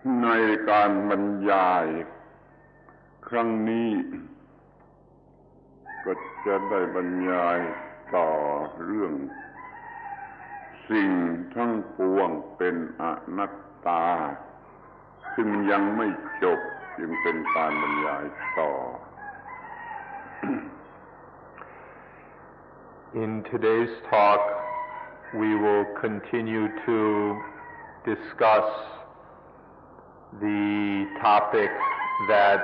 ในการบรรยายครั้งนี้ก็จะได้บรรยายต่อเรื่องสิ่งทั้งปวงเป็นอนัตตาซึ่งยังไม่จบจึงเป็นการบรรยายต่อ In today's talk, we will continue to discuss the topic that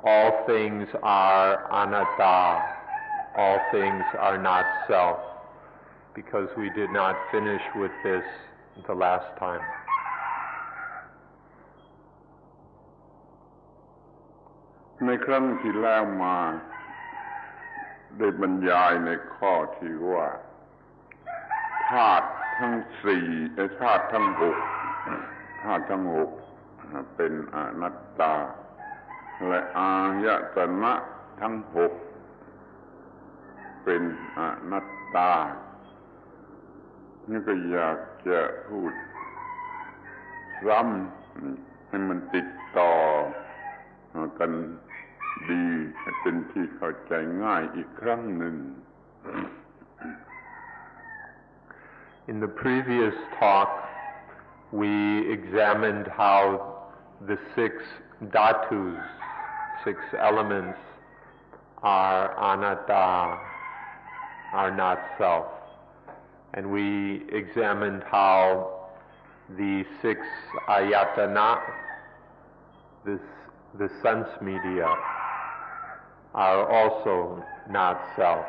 all things are anatta, all things are not self, because we did not finish with this the last time. ในครั้งที่แล้วมาได้บรรยายในข้อที่ว่าธาตุทั้งสี่ธาตุทั้งหกเป็นอนัตตาและอายตนะทั้งหกเป็นอนัตตานี่ก็อยากจะพูดซ้ำให้มันติดต่อกันดีให้เป็นที่เข้าใจง่ายอีกครั้งหนึ่ง In the previous talk, we examined how the six dhatus, six elements, are anatta, are not self. And we examined how the six ayatana, the sense media, are also not self.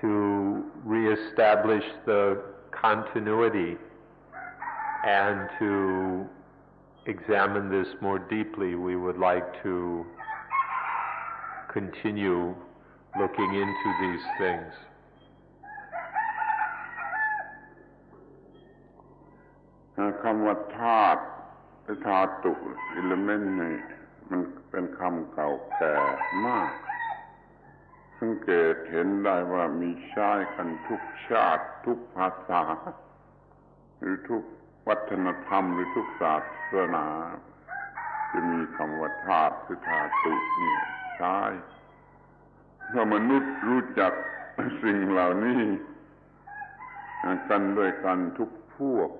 To reestablish the continuity and to examine this more deeply, we would like to continue looking into these things. คำว่าธาตุธาตุอิเลเมนต์นี่มันเป็นคำเก่าแก่มากสังเกตเห็นได้ว่ามีใช้กันทุกชาติทุกภาษาหรือทุกวัฒนธรรมหรือทุกศาสนาจะมีคำว่าธาตุคือธาตุนี่ใช้ถ้ามนุษย์รู้จักสิ่งเหล่านี้กันด้วยกันทุกพวก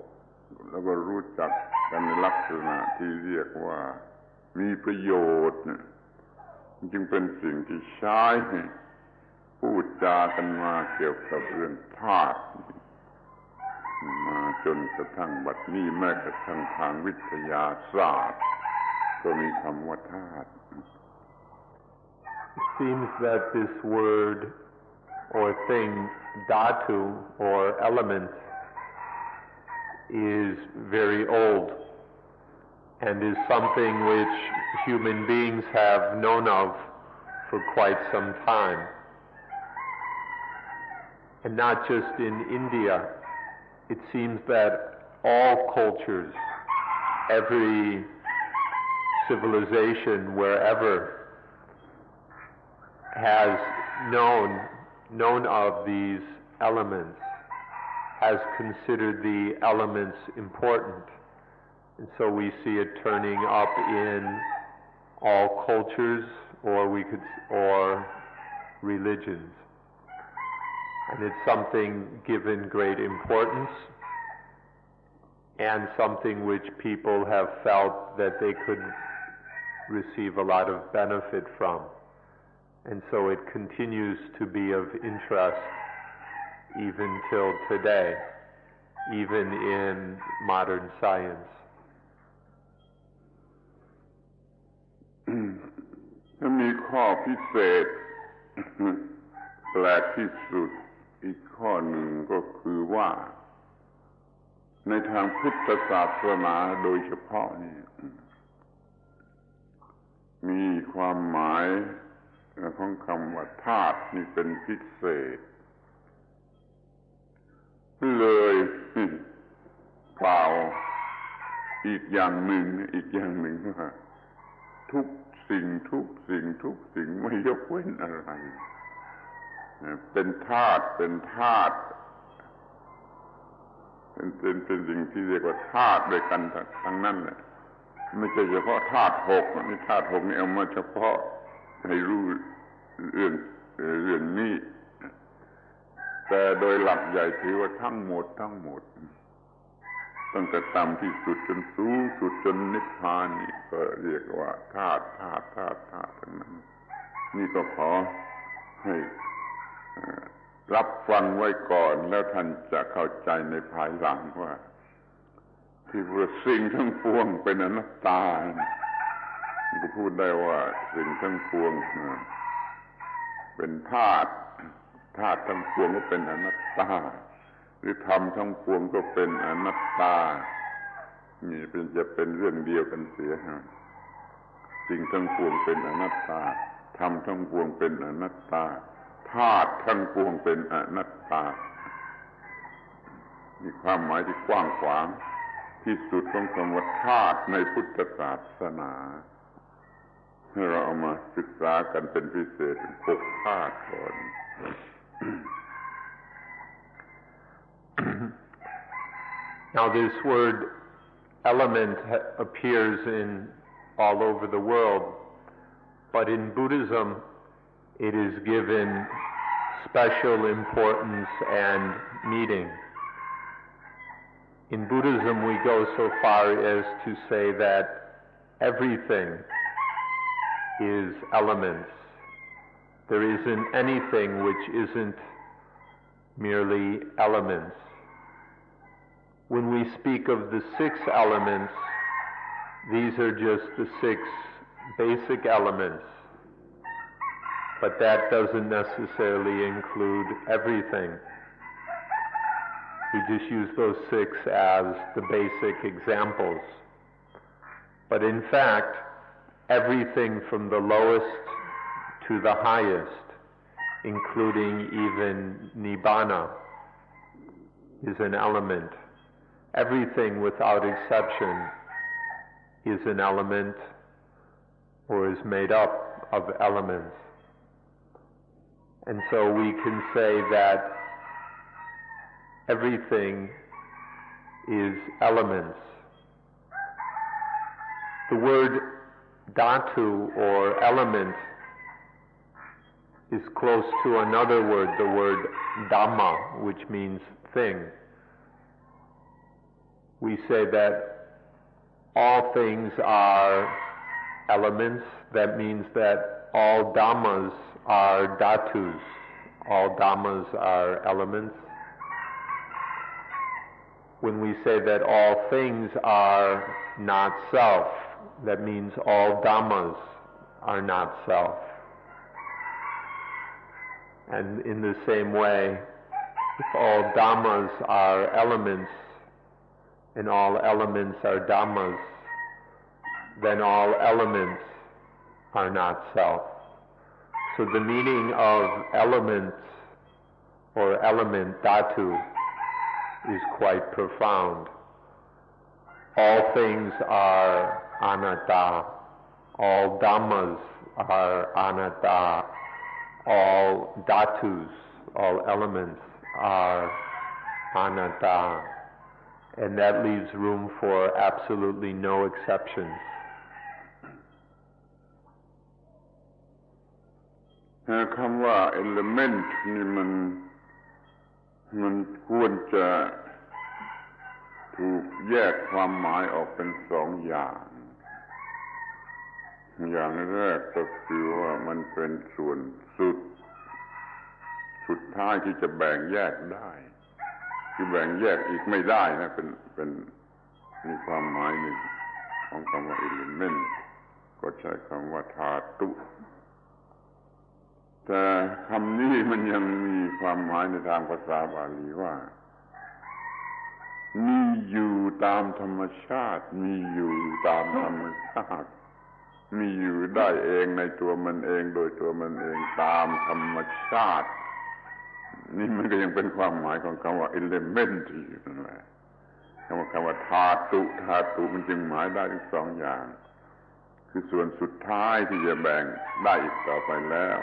แล้วก็รู้จักกันในลักษณะที่เรียกว่ามีประโยชน์จึงเป็นสิ่งที่ใช้พูดจากันมาเกี่ยวกับเรื่องธาตุมาจนกระทั่งบัดนี้แม้กระทั่งทางวิทยาศาสตร์ก็มีคำว่าธาตุ It seems that this word or thing, dhatu or element, is very old and is something which human beings have known of for quite some time. And not just in India, it seems that all cultures, every civilization wherever has known of these elements, has considered the elements important. And so we see it turning up in all cultures or religions. And it's something given great importance and something which people have felt that they could receive a lot of benefit from. And so it continues to be of interest even till today, even in modern science. มีข้อพิเศษแปลกที่สุดอีกข้อหนึ่งก็คือว่าในทางพุทธศาสนาโดยเฉพาะนี่มีความหมายของคำว่าธาตุนี่เป็นพิเศษเลยกล่าวอีกอย่างหนึ่งว่าทุกสิ่งไม่ยกเว้นอะไรเป็นธาตุ เป็นสิ่งที่เรียกว่าธาตุด้วยกันทั้งนั้นแหละไม่ใช่เฉพาะธาตุหกนี่ธาตุหกนี่เอามาเฉพาะให้รู้เรื่องนี้แต่โดยหลักใหญ่ถือว่าทั้งหมดตั้งแต่ต่ำที่สุดจนสูงสุดจนนิพพานนี่ก็เรียกว่าธาตุทั้งนั้นนี่ก็ขอให้รับฟังไว้ก่อนแล้วท่านจะเข้าใจในภายหลังว่าที่ว่าสิ่งทั้งปวงเป็นอนัตตาก็พูดได้ว่าสิ่งทั้งปวงเป็นธาตุทั้งปวงก็เป็นอนัตตาหรือธรรมทั้งปวงก็เป็นอนัตตานี่จะเป็นเรื่องเดียวกันเสียสิ่งทั้งปวงเป็นอนัตตาธรรมทั้งปวงเป็นอนัตตาธาตุทั้งปวงเป็นอนัตตามีความหมายที่กว้างขวางที่สุดของคำว่าธาตุในพุทธศาสนาให้เราเอามาศึกษากันเป็นพิเศษ6ธาตุก่อน Now this word element appears in all over the world, but in Buddhism it is given special importance and meaning. In Buddhism we go so far as to say that everything is elements. There isn't anything which isn't merely elements. When we speak of the 6 elements, these are just the 6 basic elements, but that doesn't necessarily include everything. We just use those 6 as the basic examples. But in fact, everything from the lowest to the highest, including even nibbana, is an element. Everything without exception is an element or is made up of elements. And so we can say that everything is elements. The word dhatu or element is close to another word, the word dhamma, which means thing. We say that all things are elements. That means that all dhammas are dhatus. All dhammas are elements. When we say that all things are not self, that means all dhammas are not self. And in the same way, if all dhammas are elements and all elements are dhammas, then all elements are not self. So the meaning of elements or element dhatu is quite profound. All things are anatta. All dhammas are anatta. All dhatus, all elements are anatta. And that leaves room for absolutely no exceptions. คำว่า element นี่มันควรจะถูกแยกความหมายออกเป็น2 อย่างแรกก็คือว่ามันเป็นส่วนสุดท้ายที่จะแบ่งแยกได้คือแบ่งแยกอีกไม่ได้นะเป็นมีความหมายหนึ่งของคำว่า element ก็ใช้คำว่าธาตุแต่คำนี้มันยังมีความหมายในทางภาษาบาลีว่ามีอยู่ตามธรรมชาติมีอยู่ตามธรรมชาติมีอยู่ได้เองในตัวมันเองโดยตัวมันเองตามธรรมชาตินี่มันก็ยังเป็นความหมายของคำว่า element อยู่นั่นแหละคำว่าธาตุมันจึงหมายได้ทั้ง2 อย่างคือส่วนสุดท้ายที่จะแบ่งได้อีกต่อไปแล้ว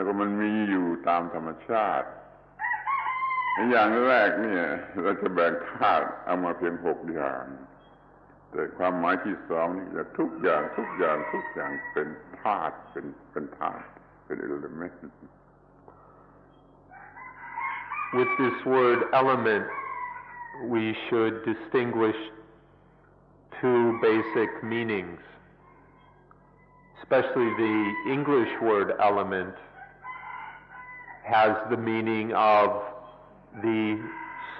ก็มันมีอยู่ตามธรรมชาติ อย่างแรกเนี่ยเราจะแบ่งธาตุเอามาเพียง6 อย่างแต่ความหมายที่สองนี่จะทุกอย่างเป็นธาตุเป็นธาตุเป็น element. With this word element, we should distinguish two basic meanings. Especially the English word element has the meaning of the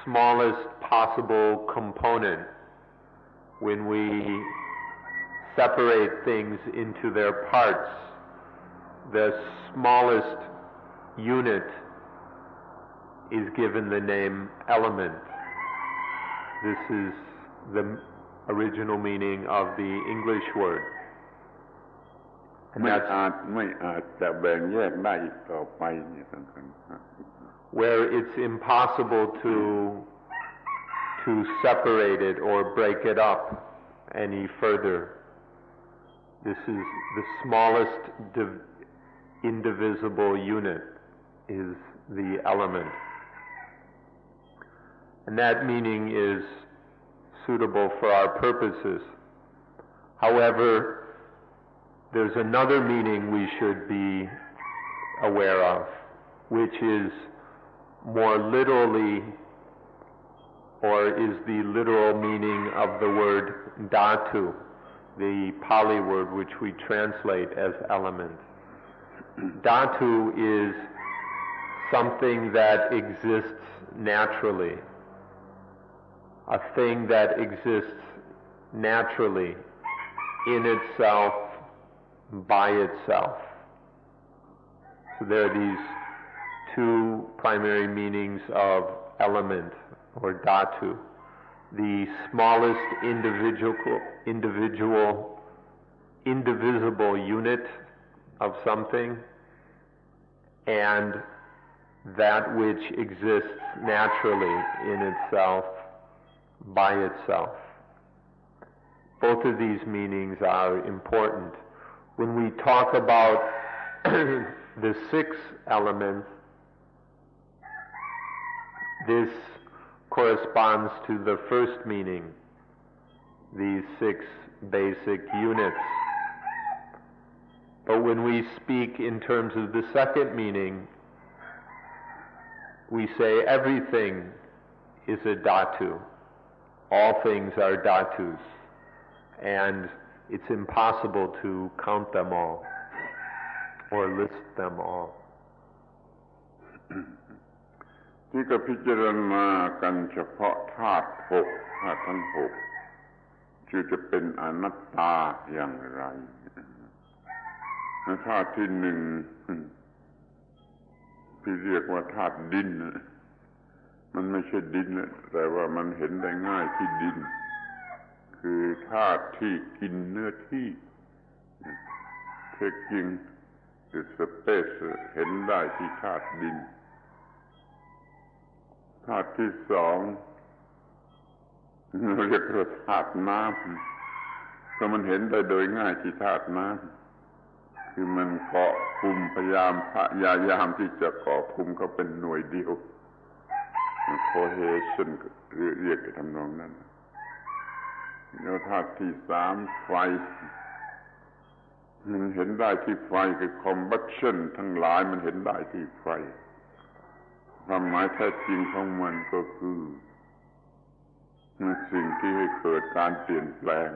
smallest possible component. When we separate things into their parts, the smallest unit is given the name element. This is the original meaning of the English word. ไม่อาจจะแบ่งแยกได้อีกต่อไปนี่สำคัญ Where it's impossible to separate it or break it up any further. This is the smallest indivisible unit is the element. And that meaning is suitable for our purposes. However, there's another meaning we should be aware of, which is more literally, or is the literal meaning of the word dhatu, the Pali word which we translate as element. Dhatu is something that exists naturally, a thing that exists naturally in itself, by itself. So there are these two primary meanings of element or dhatu: the smallest indivisible unit of something, and that which exists naturally in itself, by itself. Both of these meanings are important. When we talk about the 6 elements, this corresponds to the first meaning, these 6 basic units. But when we speak in terms of the second meaning, we say everything is a dhatu. All things are dhatus, and it's impossible to count them all or list them all. ที่ก็พิจารณากันเฉพาะธาตุธาตุทั้ง6จะเป็นอนัตตาอย่างไรธาตุที่1ที่เรียกว่าธาตุดินมันไม่ใช่ดินแต่ว่ามันเห็นได้ง่ายที่ดินคือธาตุที่กินเนื้อที่ taking the space เห็นได้ที่ธาตุดินธาตุที่2เรียกว่าธาตุน้ำก็มันเห็นได้โดยง่ายที่ธาตุน้ำคือมันเกาะกลุ่มพยายามที่จะเกาะกลุ่มเขาเป็นหน่วยเดียว cohesion เรียกทำนองนั้นแล้วธาตุที่3ไฟมันเห็นได้ที่ไฟคือ combustion ทั้งหลายมันเห็นได้ที่ไฟความหมายแท้จริงของมันก็คือสิ่งที่ให้เกิดการเปลี่ยนแปลง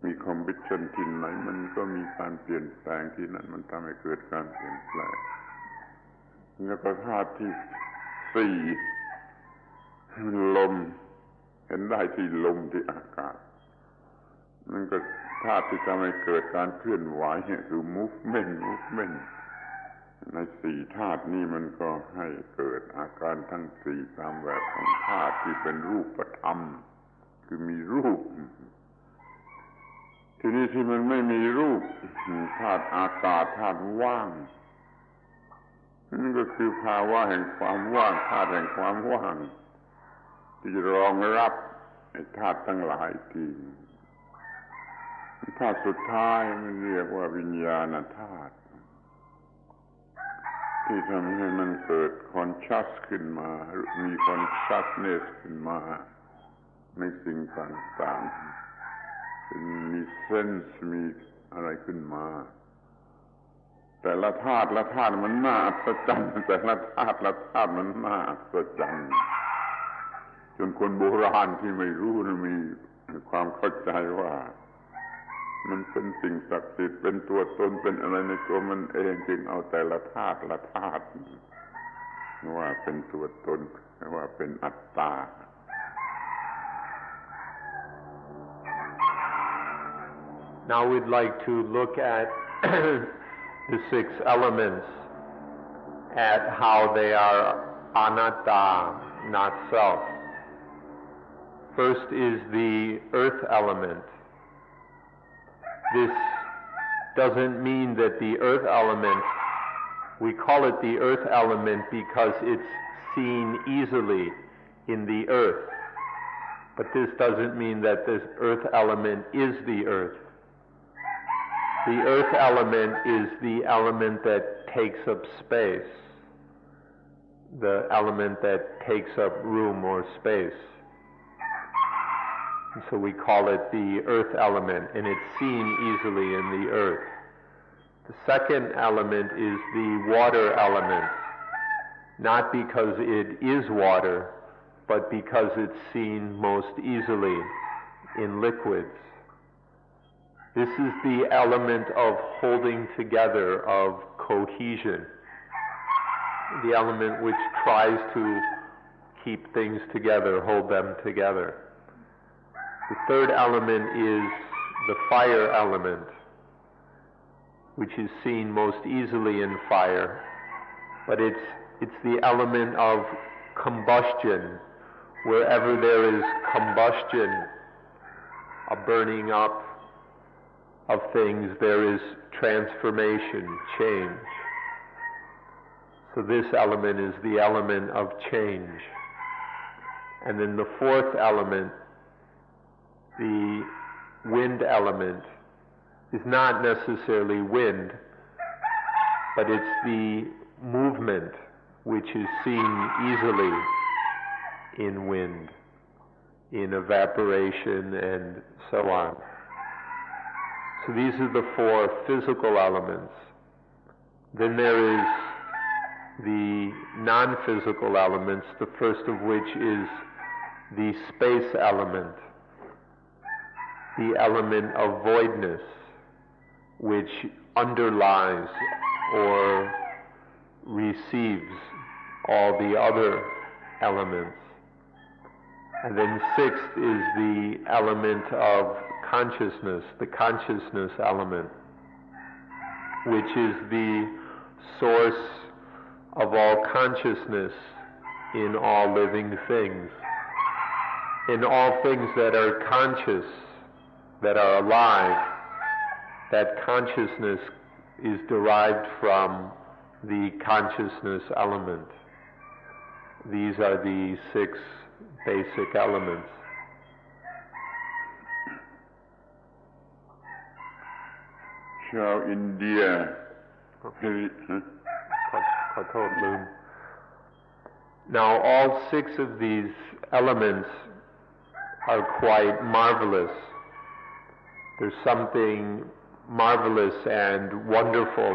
มี combustion ที่ไหนมันก็มีการเปลี่ยนแปลงที่นั่นมันทำให้เกิดการเปลี่ยนแปลงแล้วก็ธาตุที่4ลมเห็นได้ที่ลมที่อากาศนั่นก็ธาตุที่ทำให้เกิดการเคลื่อนไหวคือ movement ใน4ธาตุนี้มันก็ให้เกิดอาการทั้ง4ตามแบบของธาตุที่เป็นรูปธรรมคือมีรูปทีนี้ที่มันไม่มีรูปธาตุอากาศธาตุว่างนั่นก็คือภาวะแห่งความว่างธาตุแห่งความว่างที่จะรองรับไอ้ธาตุทั้งหลายที่ธาตุสุดท้ายมันเรียกว่าวิญญาณธาตุ ที่ทำให้มันเกิดคอนชัสขึ้นมามีคอนชัสเนสขึ้นมาในสิ่งต่างๆมีเซนส์มีอะไรขึ้นมาแต่ละธาตุมันน่าอัศจรรย์แต่ละธาตุมันน่าอัศจรรย์จนคนโบราณที่ไม่รู้มีความเข้าใจว่ามันเป็นสิ่งศักดิ์สิทธิ์เป็นตัวตนเป็นอะไรในตัวมันเองจึงเอาแต่ละธาตุว่าเป็นตัวตนว่าเป็นอัตตา Now we'd like to look at the 6 elements, at how they are anatta, not self. First is the earth element. This doesn't mean that the earth element, we call it the earth element because it's seen easily in the earth. But this doesn't mean that this earth element is the earth. The earth element is the element that takes up space, the element that takes up room or space. And so we call it the earth element, and it's seen easily in the earth. The second element is the water element, not because it is water, but because it's seen most easily in liquids. This is the element of holding together, of cohesion, the element which tries to keep things together, hold them together. The third element is the fire element, which is seen most easily in fire, but it's the element of combustion. Wherever there is combustion, a burning up of things, there is transformation, change. So this element is the element of change. And then the fourth element, the wind element, is not necessarily wind, but it's the movement which is seen easily in wind, in evaporation, and so on. So these are the 4 physical elements. Then there is the non-physical elements, the first of which is the space element, the element of voidness, which underlies or receives all the other elements. And then sixth is the element of consciousness, the consciousness element, which is the source of all consciousness in all living things. In all things that are conscious, that are alive, that consciousness is derived from the consciousness element. These are the 6 basic elements. ชาวอินเดียขอโทษลืม Now all 6 of these elements are quite marvelous. There's something marvelous and wonderful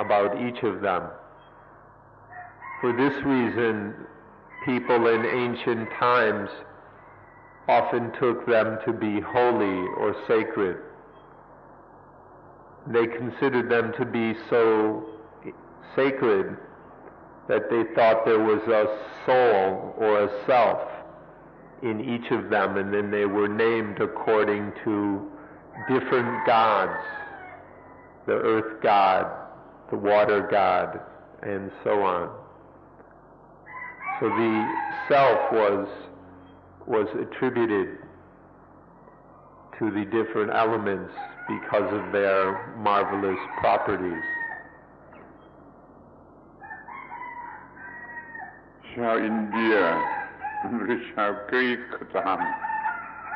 about each of them. For this reason, people in ancient times often took them to be holy or sacred. They considered them to be so sacred that they thought there was a soul or a self in each of them, and then they were named according to different gods, the earth god, the water god, and so on. So the self was attributed to the different elements because of their marvelous properties. ชาวอินเดียหรือชาวกรีกก็ตาม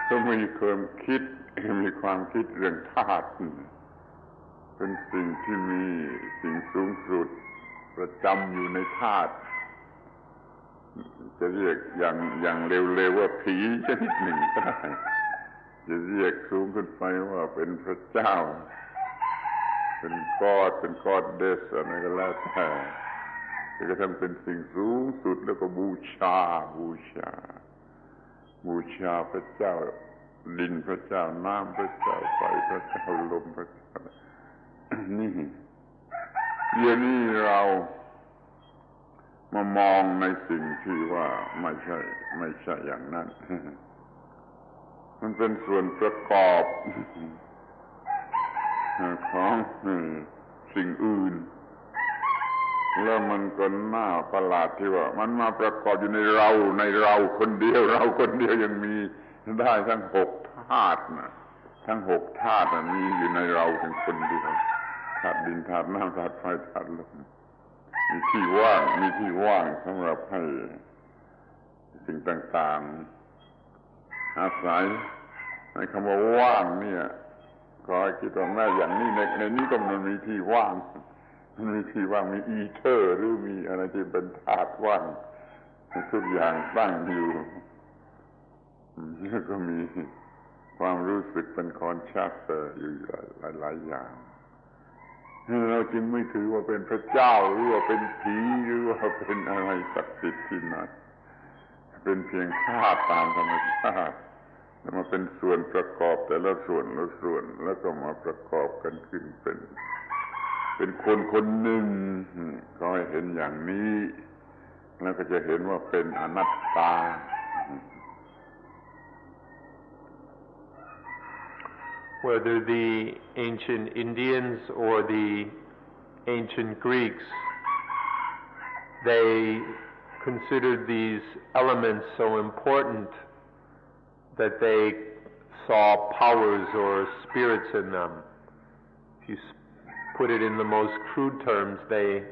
ก็มีความคิดเรื่องธาตุเป็นสิ่งที่มีสิ่งสูงสุด ประจำอยู่ในธาตุจะเรียกอย่างเร็วๆว่าผีชนิดหนึ่งก็ได้จะเรียกสูงขึ้นไปว่าเป็นพระเจ้าเป็นกอดเดสอะไรก็แล้วแต่จะกระทั่งเป็นสิ่งสูงสุดแล้วก็บูชาพระเจ้าดินพระเจ้าน้ำพระเจ้าไฟพระเจ้าลมพระเจ้านี่เดี๋ยวนี้เรามามองในสิ่งที่ว่าไม่ใช่อย่างนั้นมันเป็นส่วนประกอบของสิ่งอื่นแล้วมันก็น่าประหลาดที่ว่ามันมาประกอบอยู่ในเราคนเดียวยังมีได้ทั้ง6ธาตุนะทั้ง6ธาตุมีอยู่ในเราเพียงคนเดียวธาตุดินธาตุน้ำธาตุไฟธาตุลมมีที่ว่างสำหรับให้สิ่งต่างๆอาศัยในคำว่าว่างเนี่ยก็ให้คิดว่าแม้อย่างนี้ในนี้ก็มันมีที่ว่างมีอีเทอร์หรือมีอะไรที่เป็นธาตุว่างทุกอย่างตั้งอยู่แล้วก็มีความรู้สึกเป็นคอนชัสอยู่หลายอย่างเราจึงไม่ถือว่าเป็นพระเจ้าหรือว่าเป็นผีหรือว่าเป็นอะไรศักดิ์สิทธิ์ที่ไหนเป็นเพียงธาตุตามธรรมชาติแล้วมาเป็นส่วนประกอบแต่ละส่วนแล้วก็มาประกอบกันขึ้นเป็นคนหนึ่งก็ให้เห็นอย่างนี้แล้วก็จะเห็นว่าเป็นอนัตตาWhether the ancient Indians or the ancient Greeks, they considered these elements so important that they saw powers or spirits in them. If you put it in the most crude terms, they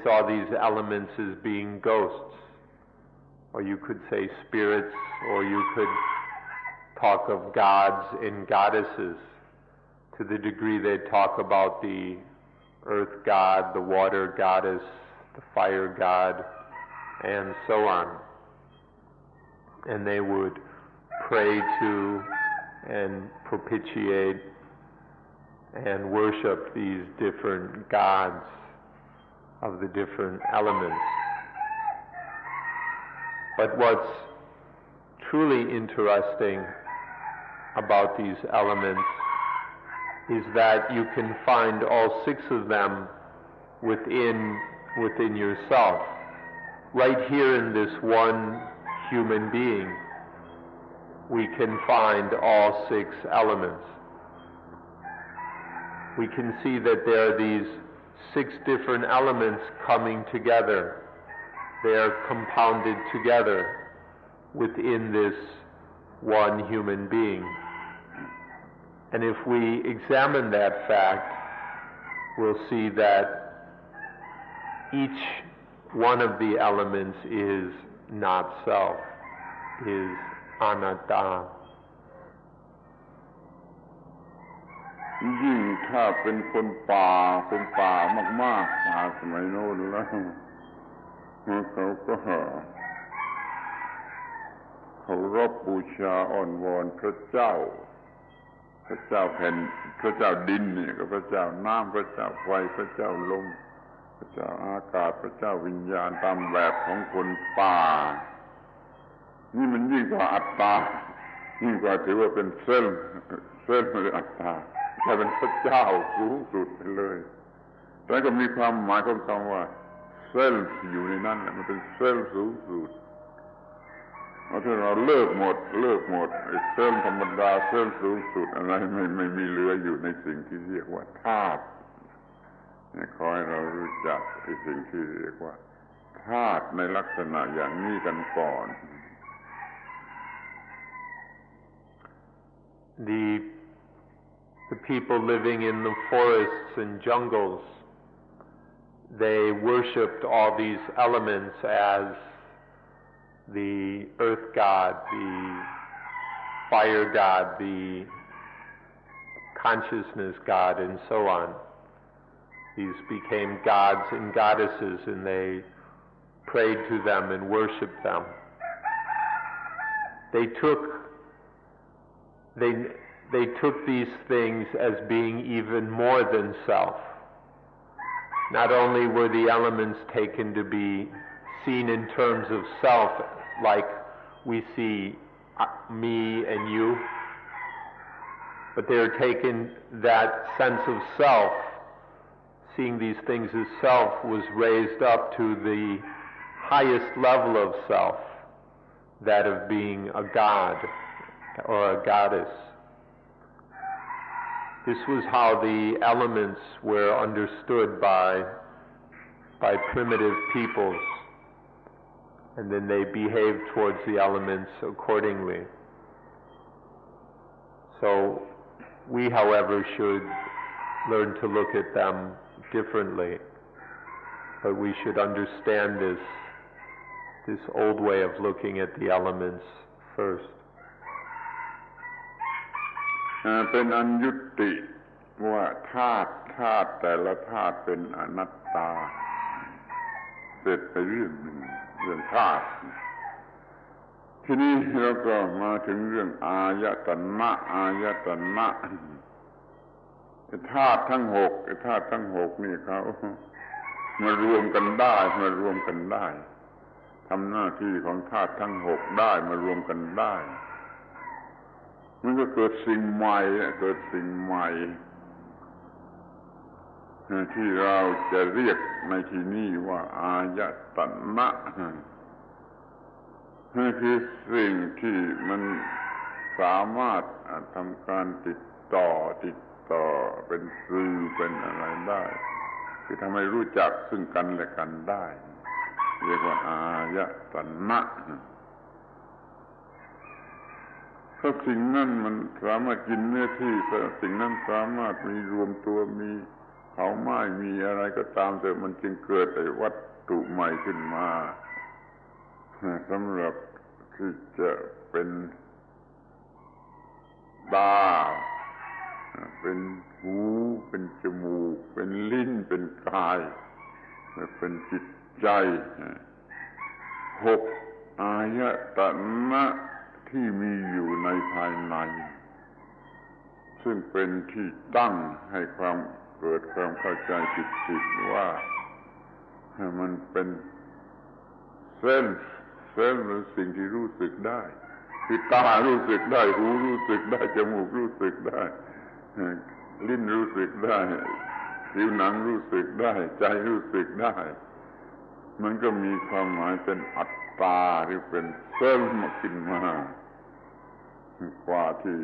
saw these elements as being ghosts, or you could say spirits, or you could talk of gods and goddesses to the degree they talk about the earth god, the water goddess, the fire god, and so on. And they would pray to and propitiate and worship these different gods of the different elements. But what's truly interesting about these elements is that you can find all 6 of them within yourself. Right here in this one human being, we can find all 6 elements. We can see that there are these 6 different elements coming together. They are compounded together within this one human being. And if we examine that fact, we'll see that each one of the elements is not self, is anatta. ยิ่งถ้าเป็นคนป่ามากๆป่าสมัยโน้นแล้วเขาก็เคารพบูชาอ้อนวอนพระเจ้าแผ่นพระเจ้าดินนี่ก็พระเจ้าน้ำพระเจ้าไฟพระเจ้าลมพระเจ้าอากาศพระเจ้าวิญญาณตามแบบของคนป่านี่มันยิ่งกว่าอัตตายิ่งกว่าถือว่าเป็นเซลล์หรืออัตตาแต่เป็นพระเจ้าสูงสุดไปเลยแล้วก็มีความหมายของคำว่าเซลล์อยู่ในนั้นมันเป็นเซลล์สูงสุดถ้าเราเลิกหมดไอ้เซลล์ธรรมดาเซลล์สูงสุดอะไรไม่มีเหลืออยู่ในสิ่งที่เรียกว่าธาตุขอให้เรารู้จักไอ้สิ่งที่เรียกว่าธาตุในลักษณะอย่างนี้กันก่อน The people living in the forests and jungles, they worshipped all these elements as the earth god, the fire god, the consciousness god, and so on. These became gods and goddesses, and they prayed to them and worshiped them. They took these things as being even more than self. Not only were the elements taken to be seen in terms of self, like we see me and you, but they are taken, that sense of self, seeing these things as self, was raised up to the highest level of self, that of being a god or a goddess. This was how the elements were understood by primitive peoples, and then they behaved towards the elements accordingly. So we, however, should learn to look at them differently, but we should understand this old way of looking at the elements first. เป็นอันยุติว่าธาตุแต่ละธาตุเป็นอนัตตาเสร็จไปเรื่องหนึ่งเรื่องธาตุทีนี้เราก็มาถึงเรื่องอายตนะธาตุทั้งหกนี่เขามารวมกันได้ทำหน้าที่ของธาตุทั้งหกได้มารวมกันได้มันก็เกิดสิ่งใหม่ที่เราจะเรียกในที่นี้ว่าอายตนะคือสิ่งที่มันสามารถทำการติดต่อเป็นสื่อเป็นอะไรได้คือทำให้รู้จักซึ่งกันและกันได้เรียกว่าอายตนะถ้าสิ่งนั้นมันสามารถกินเนื้อที่สิ่งนั้นสามารถมีรวมตัวมีเผาไหม้มีอะไรก็ตามแต่มันจึงเกิดไอ้วัตถุใหม่ขึ้นมาสำหรับที่จะเป็นตาเป็นหูเป็นจมูกเป็นลิ้นเป็นกายเป็นจิตใจหกอายตนะที่มีอยู่ในภายในซึ่งเป็นที่ตั้งให้เกิดความเข้าใจผิดว่ามันเป็นเส้นหรือสิ่งที่รู้สึกได้คือตารู้สึกได้หูรู้สึกได้จมูกรู้สึกได้ลิ้นรู้สึกได้ผิวหนังรู้สึกได้ใจรู้สึกได้มันก็มีความหมายเป็นอัตตาหรือเป็นเส้นมาขึ้นมากว่าที่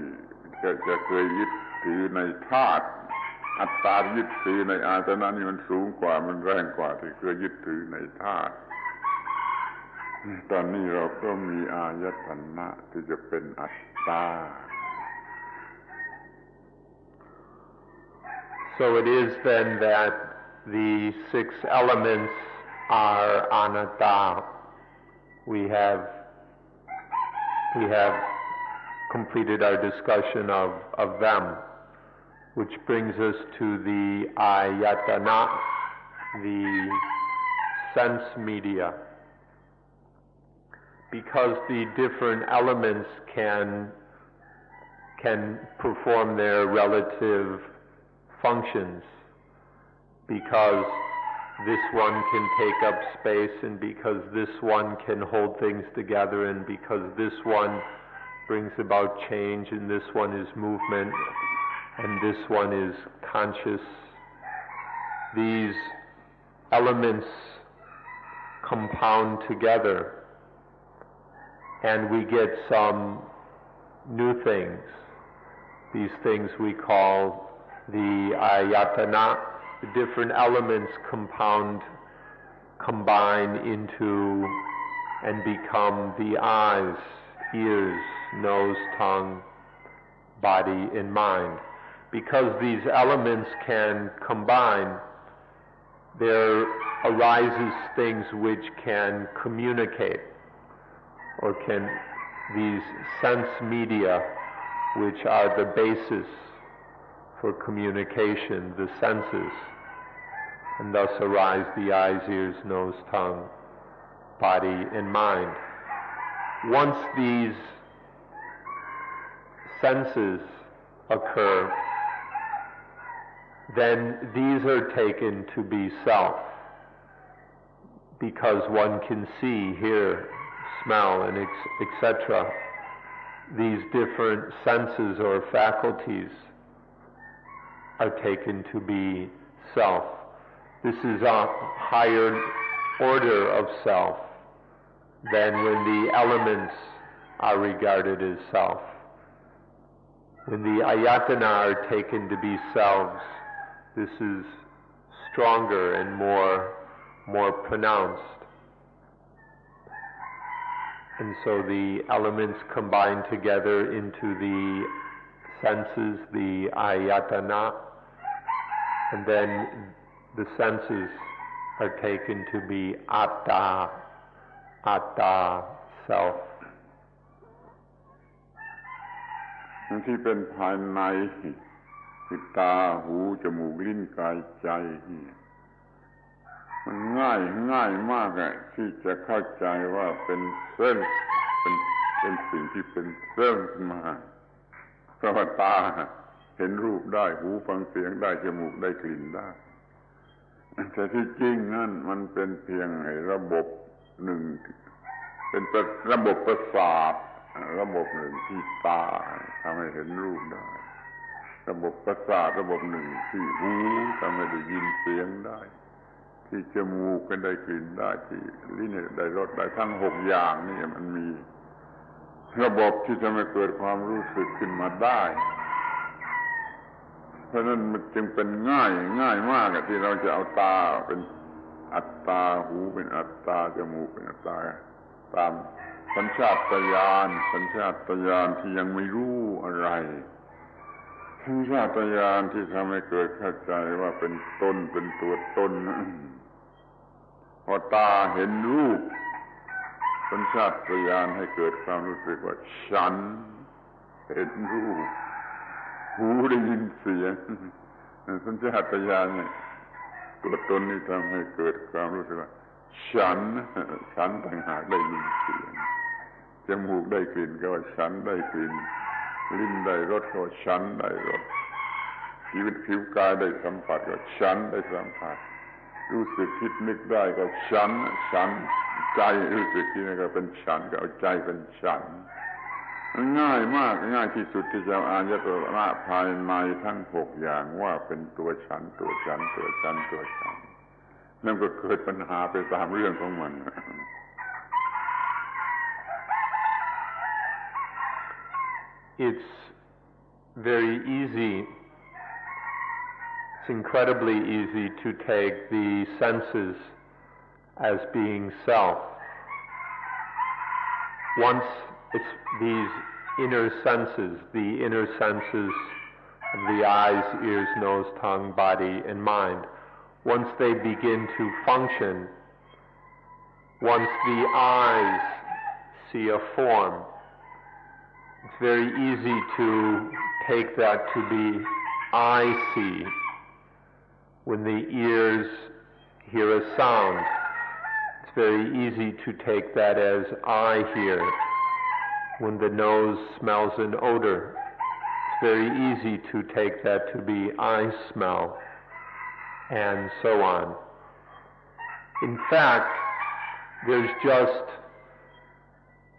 จะเคยยึดถือในธาตุอัตตายึดถือในอายตนะนี่มันสูงกว่ามันแรงกว่าที่เคยยึดถือในธาตุตอนนี้เราก็มีอายตนะที่จะเป็นอัตตา So it is then that the 6 elements are anatta. We have completed our discussion of them, which brings us to the ayatana, the sense media. Because the different elements can perform their relative functions, because this one can take up space, and because this one can hold things together, and because this one brings about change, and this one is movement, and this one is conscious. These elements compound together, and we get some new things. These things we call the ayatana. The different elements combine into and become the eyes, ears, nose, tongue, body, and mind. Because these elements can combine, there arises things which can communicate, or can these sense media, which are the basis for communication, the senses. and thus arise the eyes, ears, nose, tongue, body, and mind. Once these senses occur, then these are taken to be self, because one can see, hear, smell, and etc. These different senses or faculties are taken to be self. This is a higher order of self than when the elements are regarded as self. When the ayatana are taken to be selves, this is stronger and more pronounced. And so the elements combine together into the senses, the ayatana, and then the senses are taken to be atta, self. ที่เป็นภายในคือตาหูจมูกลิ้นกายใจมันง่ายมากที่จะเข้าใจว่าเป็นเส้นเป็นสิ่งที่เป็นเส้นขึ้นมาเพราะว่าตาเห็นรูปได้หูฟังเสียงได้จมูกได้กลิ่นได้แต่ที่จริงนั่นมันเป็นเพียงระบบหนึ่งเป็นระบบประสาทระบบหนึ่งที่ตาทำให้เห็นรูปได้ระบบประสาทระบบหนึ่งที่หูทำให้ได้ยินเสียงได้ที่จมูกก็ได้กลิ่นได้ที่ลิ้นได้รสได้ทั้ง6อย่างนี่มันมีระบบที่ทำให้เกิดความรู้สึกขึ้นมาได้เพราะนั้นมันจึงเป็นง่ายมากที่เราจะเอาตาเป็นอัตตาหูเป็นอัตตาจมูกเป็นอัตตาตามสัญชาตญาณที่ยังไม่รู้อะไรสัญชาตญาณที่ทำให้เกิดเข้าใจว่าเป็นตนเป็นตัวตนพอตาเห็นรูปสัญชาตญาณให้เกิดความรู้สึกว่าฉันเห็นรูปหูได้ยินเสียงสัญชาตญาณเนี่ยตัวตนนี่ทำให้เกิดความรู้สึกว่าฉันต่างหากได้ยินเสียงจมูกได้กลิ่นก็ว่าฉันได้กลิ่นลิ้นได้รสก็ว่าฉันได้รสชีวิตผิวกายได้สัมผัสก็ฉันได้สัมผัสรู้สึกคิดนึกได้ก็ฉันใจรู้สึกคิดก็เป็นฉันก็เอาใจเป็นฉันง่ายมากง่ายที่สุดที่จะอายตนะภายในทั้ง6อย่างว่าเป็นตัวฉันนั่นก็เกิดปัญหาไปตามเรื่องของมัน It's very easy, it's incredibly easy to take the senses as being self. Once it's these inner senses of the eyes, ears, nose, tongue, body, and mind, once they begin to function, once the eyes see a form, it's very easy to take that to be I see. When the ears hear a sound, it's very easy to take that as I hear. When the nose smells an odor, it's very easy to take that to be I smell, and so on. In fact, there's just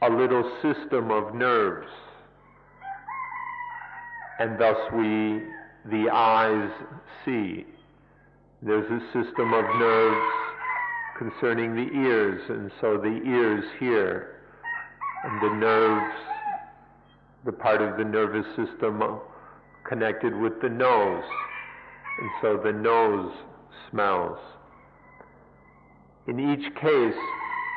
a little system of nerves, and thus the eyes see. There's a system of nerves concerning the ears, and so the ears hear, and the nerves, the part of the nervous system connected with the nose, and so the nose smells. In each case,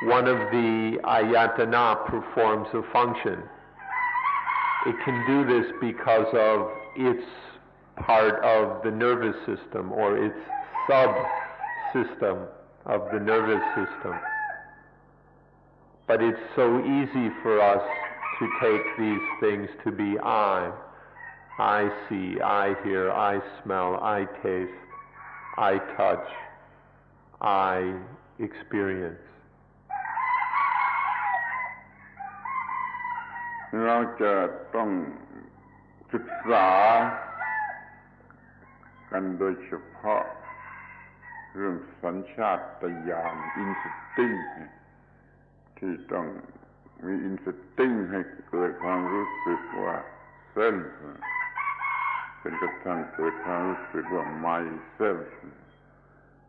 one of the ayatana performs a function. It can do this because of its part of the nervous system or its subsystem of the nervous system. But it's so easy for us to take these things to be I see, I hear, I smell, I taste, I touch, I experience. เราจะต้องศึกษากันโดยเฉพาะเรื่องสัญชาตญาณ instinct ที่ต้องมี instinct ให้เกิดความรู้สึกว่า self เป็นกระทั่งเกิดความรู้สึกว่า myself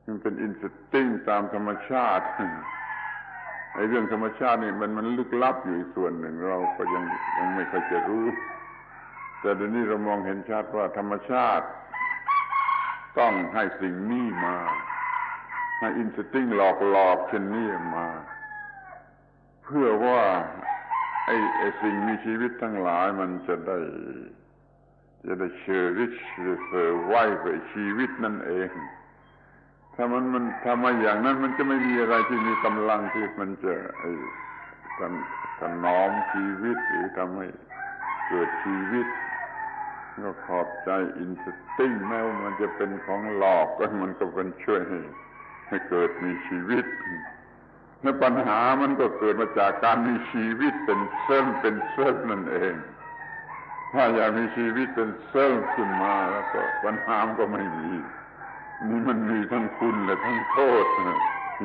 มันเป็น instinct ตามธรรมชาติไอ้เรื่องธรรมชาตินี่มันลึกลับอยู่อีกส่วนหนึ่งเราก็ยังไม่ค่อยจะรู้แต่เดี๋ยวนี้เรามองเห็นชัดว่าธรรมชาติต้องให้สิ่งนี้มาให้ instinct หลอกเช่นนี้มาเพื่อว่าไอ้สิ่งมีชีวิตทั้งหลายมันจะได้เชอริชเซอร์ไว้กับชีวิตนั่นเองถ้ามันทำมาอย่างนั้นมันจะไม่มีอะไรที่มีกำลังที่มันจะถนอมชีวิตหรือทำให้เกิดชีวิตก็ขอบใจอินสติ้งแม้ว่ามันจะเป็นของหลอกก็มันก็เป็นช่วยให้เกิดมีชีวิตและปัญหามันก็เกิดมาจากการมีชีวิตเป็นเซลล์นั่นเองถ้าอยากมีชีวิตเป็นเซลล์ขึ้นมาแล้วก็ปัญหาก็ไม่มีนี่มันมีทั้งคุณและทั้งโทษ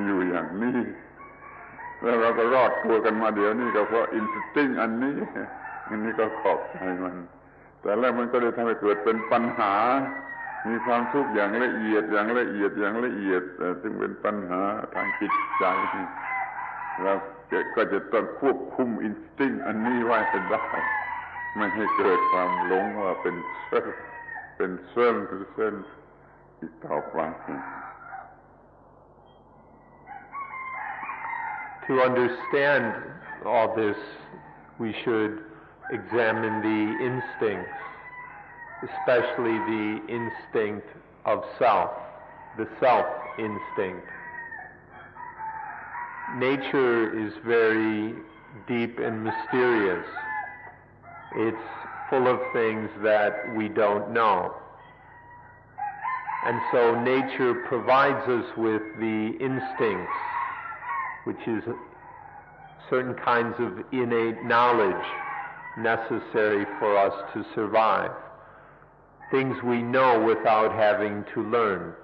อยู่อย่างนี้แล้วเราก็รอดตัวกันมาเดี๋ยวนี้ก็เพราะอินสติ้งอันนี้ก็ขอบใจมันแต่แล้วมันก็เลยทำให้เกิดเป็นปัญหามีความทุกข์อย่างละเอียดซึ่งเป็นปัญหาทางจิตใจเราก็จะต้องควบคุมอินสติ้งอันนี้ไว้ให้ได้ไม่ให้เกิดความหลงว่าเป็นเซลล์หรือเซลล์อีกต่อไป To understand all this, we should examine the instincts, especially the instinct of self, the self instinct. Nature is very deep and mysterious. It's full of things that we don't know. And so nature provides us with the instincts, which is certain kinds of innate knowledge necessary for us to survive. Things we know without having to learn.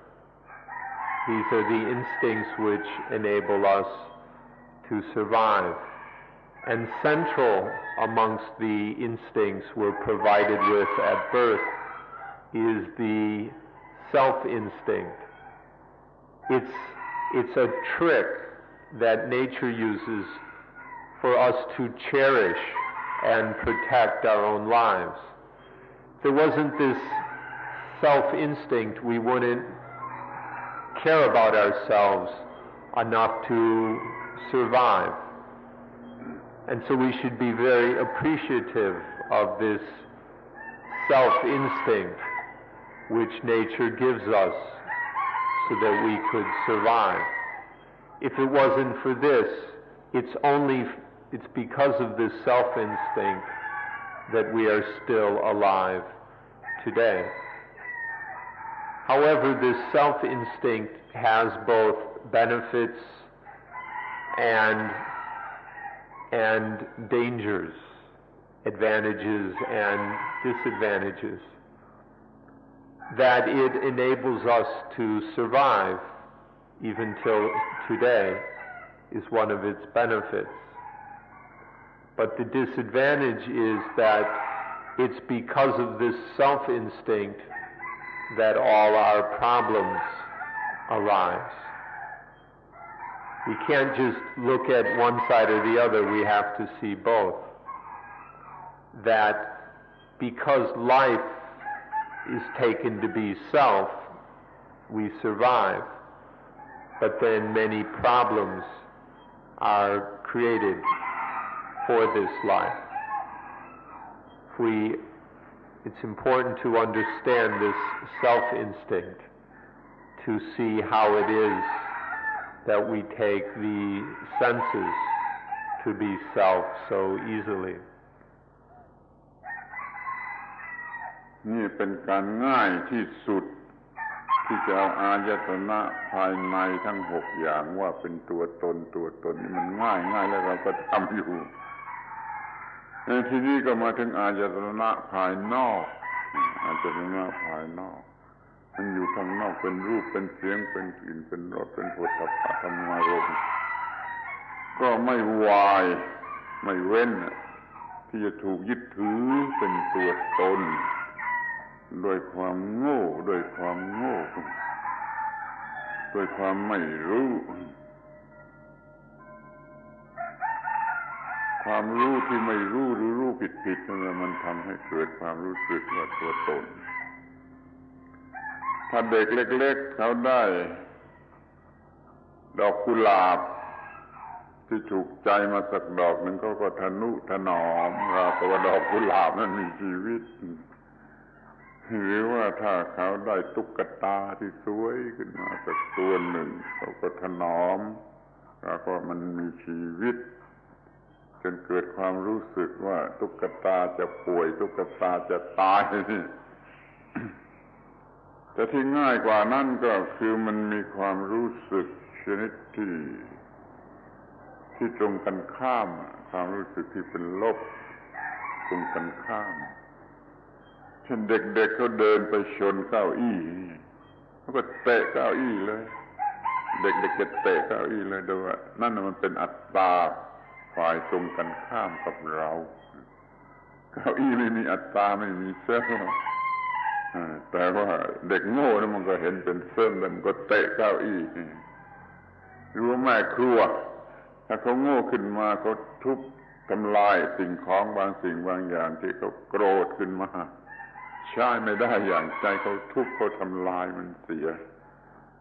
These are the instincts which enable us to survive. And central amongst the instincts we're provided with at birth is the self-instinct. It's a trick that nature uses for us to cherish and protect our own lives. If there wasn't this self-instinct, we wouldn't care about ourselves enough to survive. And so we should be very appreciative of this self-instinct which nature gives us so that we could survive. If it wasn't for this, it's because of this self-instinct that we are still alive today. However, this self-instinct has both benefits and dangers, advantages and disadvantages. That it enables us to survive even till today is one of its benefits. But the disadvantage is that it's because of this self-instinct that all our problems arise. We can't just look at one side or the other, we have to see both. That because life is taken to be self, we survive. But then many problems are created for this life. It's important to understand this self-instinct, to see how it is that we take the senses to be self so easily. นี่เป็นการง่ายที่สุดท ที่จะเอาอายตนะภายในทั้ง6อย่างว่าเป็นตัวตนนี่มันง่ายแล้วเราก็ทำอยู่ทีนี้ก็มาถึงอายตนะภายนอกอายตนะภายนอกมันอยู่ข้างนอกเป็นรูปเป็นเสียงเป็นกลิ่นเป็นรสเป็นโผฏฐัพพะธรรมารมณ์ก็ไม่วายไม่เว้นที่จะถูกยึดถือเป็นตัวตนด้วยความโง่ด้วยความไม่รู้ความรู้ที่ไม่รู้หรือรู้ผิดนั่นแหละมันทำให้เกิดความรู้สึกว่าตัวตนถ้าเด็กเล็กๆเขาได้ดอกกุหลาบที่ถูกใจมาสักดอกหนึ่งเขาก็ทะนุถนอมเราก็ว่าดอกกุหลาบนั้นมีชีวิตหรือว่าถ้าเขาได้ตุ๊กตาที่สวยขึ้นมาสักตัวหนึ่งเขาก็ถนอมเราก็มันมีชีวิตจนเกิดความรู้สึกว่าตุ๊กตาจะป่วยตุ๊กตาจะตายนี่แต่ที่ง่ายกว่านั้นก็คือมันมีความรู้สึกชนิดที่ตรงกันข้ามความรู้สึกที่เป็นลบตรงกันข้ามเช่นเด็กๆเขาเดินไปชนเก้าอี้เขาก็เตะเก้าอี้เลยเด็กๆจะเตะเก้าอี้เลยดูว่านั่นมันเป็นอัตตาฝ่ายตรงกันข้ามกับเราเก้าอี้ไม่มีอัตตาไม่มีเซลล์แต่ว่าเด็กโง่นั้นมันก็เห็นเป็นเส้นแล้วมันก็เตะเก้าอี้หรือว่าแม่ครัวถ้าเขาโง่ขึ้นมาเขาทุบทำลายสิ่งของบางสิ่งบางอย่างที่เขาโกรธขึ้นมาใช้ไม่ได้อย่างใจเขาทุบเขาทำลายมันเสีย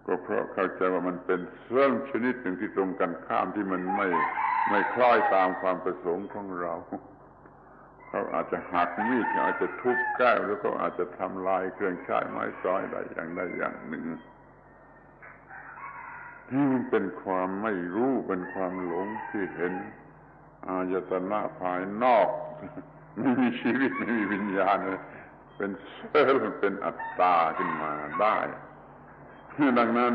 ก็เพราะเข้าใจว่ามันเป็นเส้นชนิดหนึ่งที่ตรงกันข้ามที่มันไม่คล้อยตามความประสงค์ของเราเขาอาจจะหักมีดอาจจะทุบแก้วแล้วก็อาจจะทำลายเครื่องใช้ไม้สอยใดอย่างหนึ่งนี่มันเป็นความไม่รู้เป็นความหลงที่เห็นอายตนะภายนอกไม่มีชีวิตไม่มีวิญญาณเป็นเซลล์เป็นอัตตาขึ้นมาได้ดังนั้น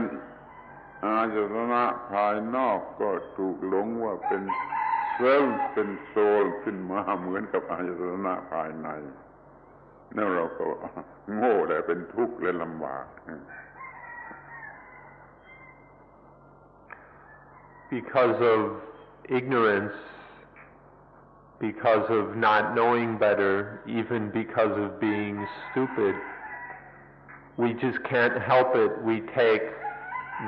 อายตนะภายนอกก็ถูกหลงว่าเป็นเซลล์เป็นโซลขึ้นมาเหมือนกับอายตนะภายในนั่นเราก็โง่และเป็นทุกข์และลำบาก Because of ignorance, because of not knowing better, even because of being stupid, we just can't help it. We take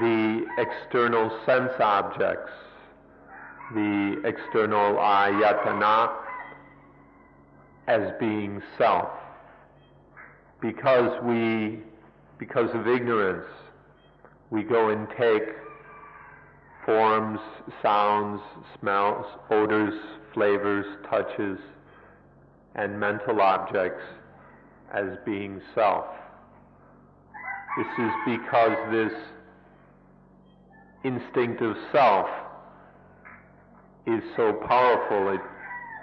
the external sense objects, the external ayatana, as being self. Because of ignorance, we go and take forms, sounds, smells, odors, flavors, touches, and mental objects as being self. This is because this instinct of self is so powerful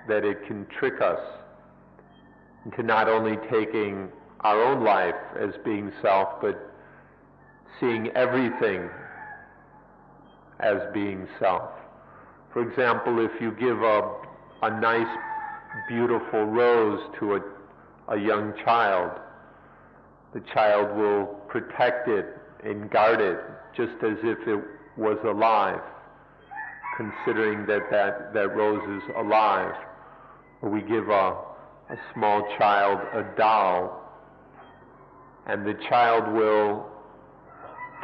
that it can trick us into not only taking our own life as being self, but seeing everything as being self. For example, if you give a nice, beautiful rose to a young child, the child will protect it and guard it just as if it was alive, considering that rose is alive. Or we give a small child a doll, and the child will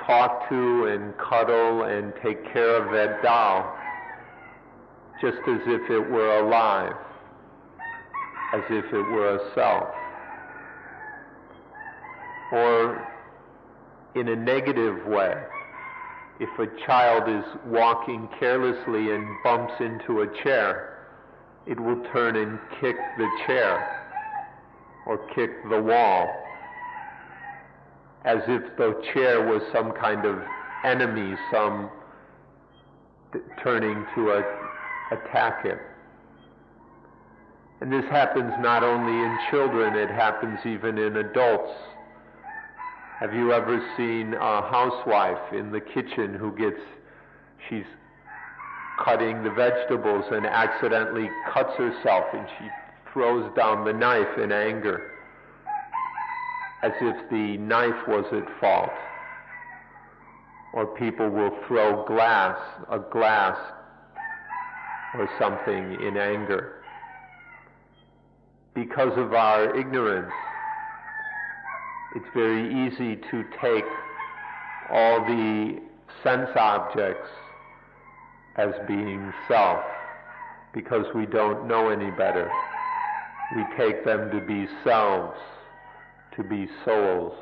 talk to and cuddle and take care of that doll just as if it were alive, as if it were a self. Or in a negative way, if a child is walking carelessly and bumps into a chair, it will turn and kick the chair or kick the wall, as if the chair was some kind of enemy, turning to attack it. And this happens not only in children, it happens even in adults. Have you ever seen a housewife in the kitchen she's cutting the vegetables and accidentally cuts herself and she throws down the knife in anger, as if the knife was at fault? Or people will throw a glass or something in anger. Because of our ignorance, it's very easy to take all the sense objects as being self, because we don't know any better. We take them to be selves, to be souls.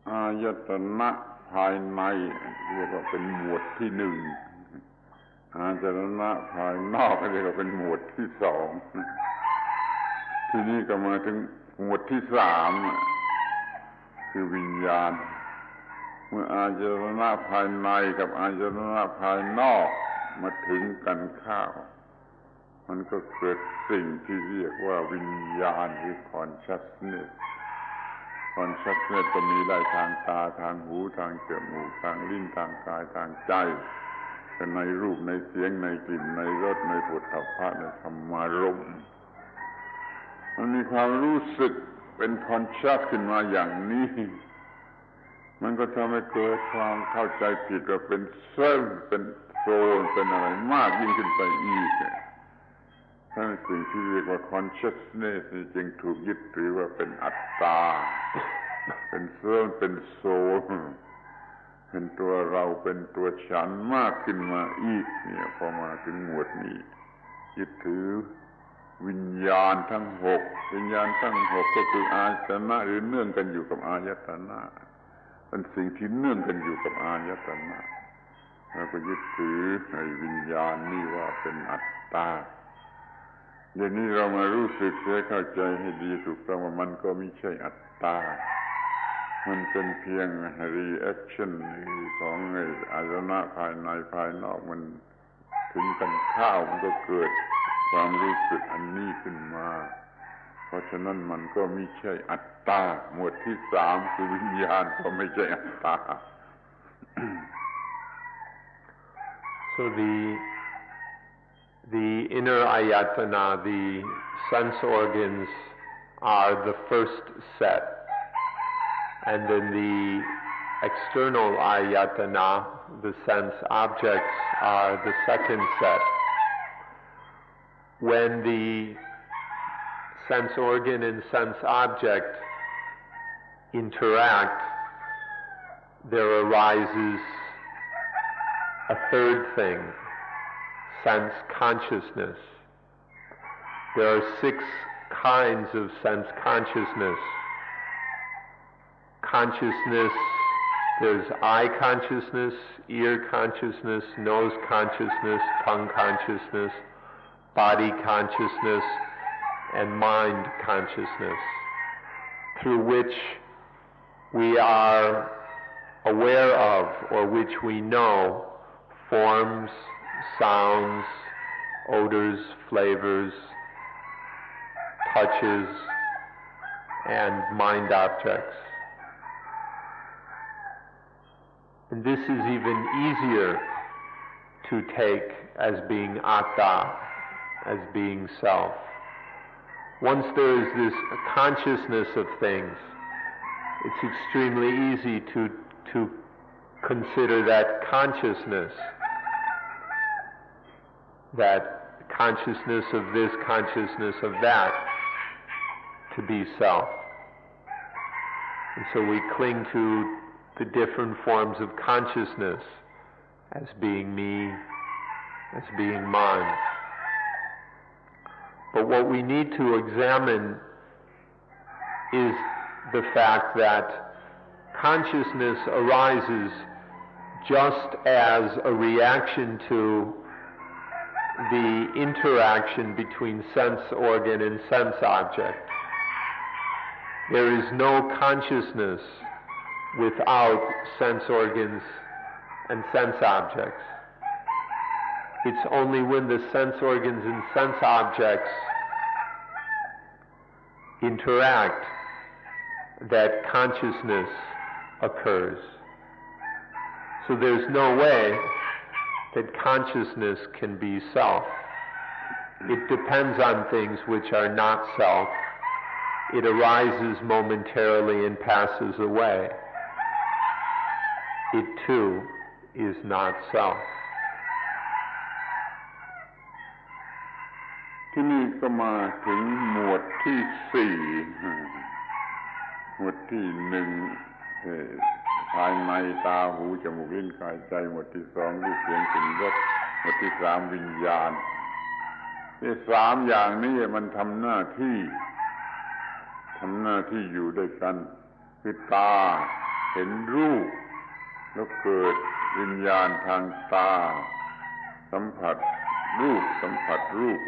อายตนะภายในเรียกว่าเป็นหมวดที่หนึ่งอายตนะภายนอกเรียกว่าเป็นหมวดที่สองทีนี้ก็มาถึงหมวดที่สามคือวิญญาณเมื่ออายตนะภายในกับอายตนะภายนอกมาถึงกันเข้ามันก็เกิดสิ่งที่เรียกว่าวิญญาณหรือ consciousness ก็มีได้ทางตาทางหูทางจมูกทางลิ้นทางกายทางใจในรูปในเสียงในกลิ่นในรสในโผฏฐัพพะในธรรมารมณ์มันมีความรู้สึกเป็นคอนชัสขึ้นมาอย่างนี้มันก็ทำให้เกิดความเข้าใจผิดว่าเป็นเซลล์เป็นโซลเป็นอะไรมากยิ่งขึ้นไปอีกทั้งสิ่งที่เรียกว่า consciousness จึงถูกยึดถือว่าเป็นอัตตาเป็นเซลล์เป็นโซลเป็นตัวเราเป็นตัวฉันมากขึ้นมาอีกเนี่ยพอมาถึงหมวดนี้ยึดถือวิญญาณทั้งหกวิญญาณทั้งหกก็คืออายตนะหรือเนื่องกันอยู่กับอายตนะเป็นสิ่งที่เนื่องกันอยู่กับอายตนะแล้วก็ยึดถือในวิญญาณนี่ว่าเป็นอัตตาเดี๋ยวนี้เรามารู้สึกเข้าใจให้ดีถูกต้องว่ามันก็ไม่ใช่อัตตามันเป็นเพียง reaction ของอายตนะภายในภายนอกมันถึงกันเข้ามันก็เกิดความรู้สึกอันนี้ขึ้นมาเพราะฉะนั้นมันก็ไม่ใช่อัตตาหมวดที่สามคือวิญญาณก็ไม่ใช่อัตตา So the inner ayatana, the sense organs, are the first set, and then the external ayatana, the sense objects, are the second set. When the sense organ and sense object interact, there arises a third thing, sense consciousness. There are 6 kinds of sense consciousness. There's eye consciousness, ear consciousness, nose consciousness, tongue consciousness, body consciousness, and mind consciousness, through which we are aware of, or which we know, forms, sounds, odors, flavors, touches, and mind objects. And this is even easier to take as being atta, as being self. Once there is this consciousness of things, it's extremely easy to consider that consciousness of this, consciousness of that, to be self. And so we cling to the different forms of consciousness as being me, as being mine. But what we need to examine is the fact that consciousness arises just as a reaction to the interaction between sense organ and sense object. There is no consciousness without sense organs and sense objects. It's only when the sense organs and sense objects interact that consciousness occurs. So there's no way that consciousness can be self. It depends on things which are not self. It arises momentarily and passes away. It too is not self. ที่นี่ก็มาถึงหมวดที่สี่หมวดที่หนึ่งภายในตาหูจมูกลิ้นกายใจหมวดที่สองรูปเสียงกลิ่นรสหมวดที่สามวิญญาณที่สามอย่างนี้มันทำหน้าที่อยู่ด้วยกันคือตาเห็นรูปแล้วเกิดวิญญาณทางตาสัมผัสรูป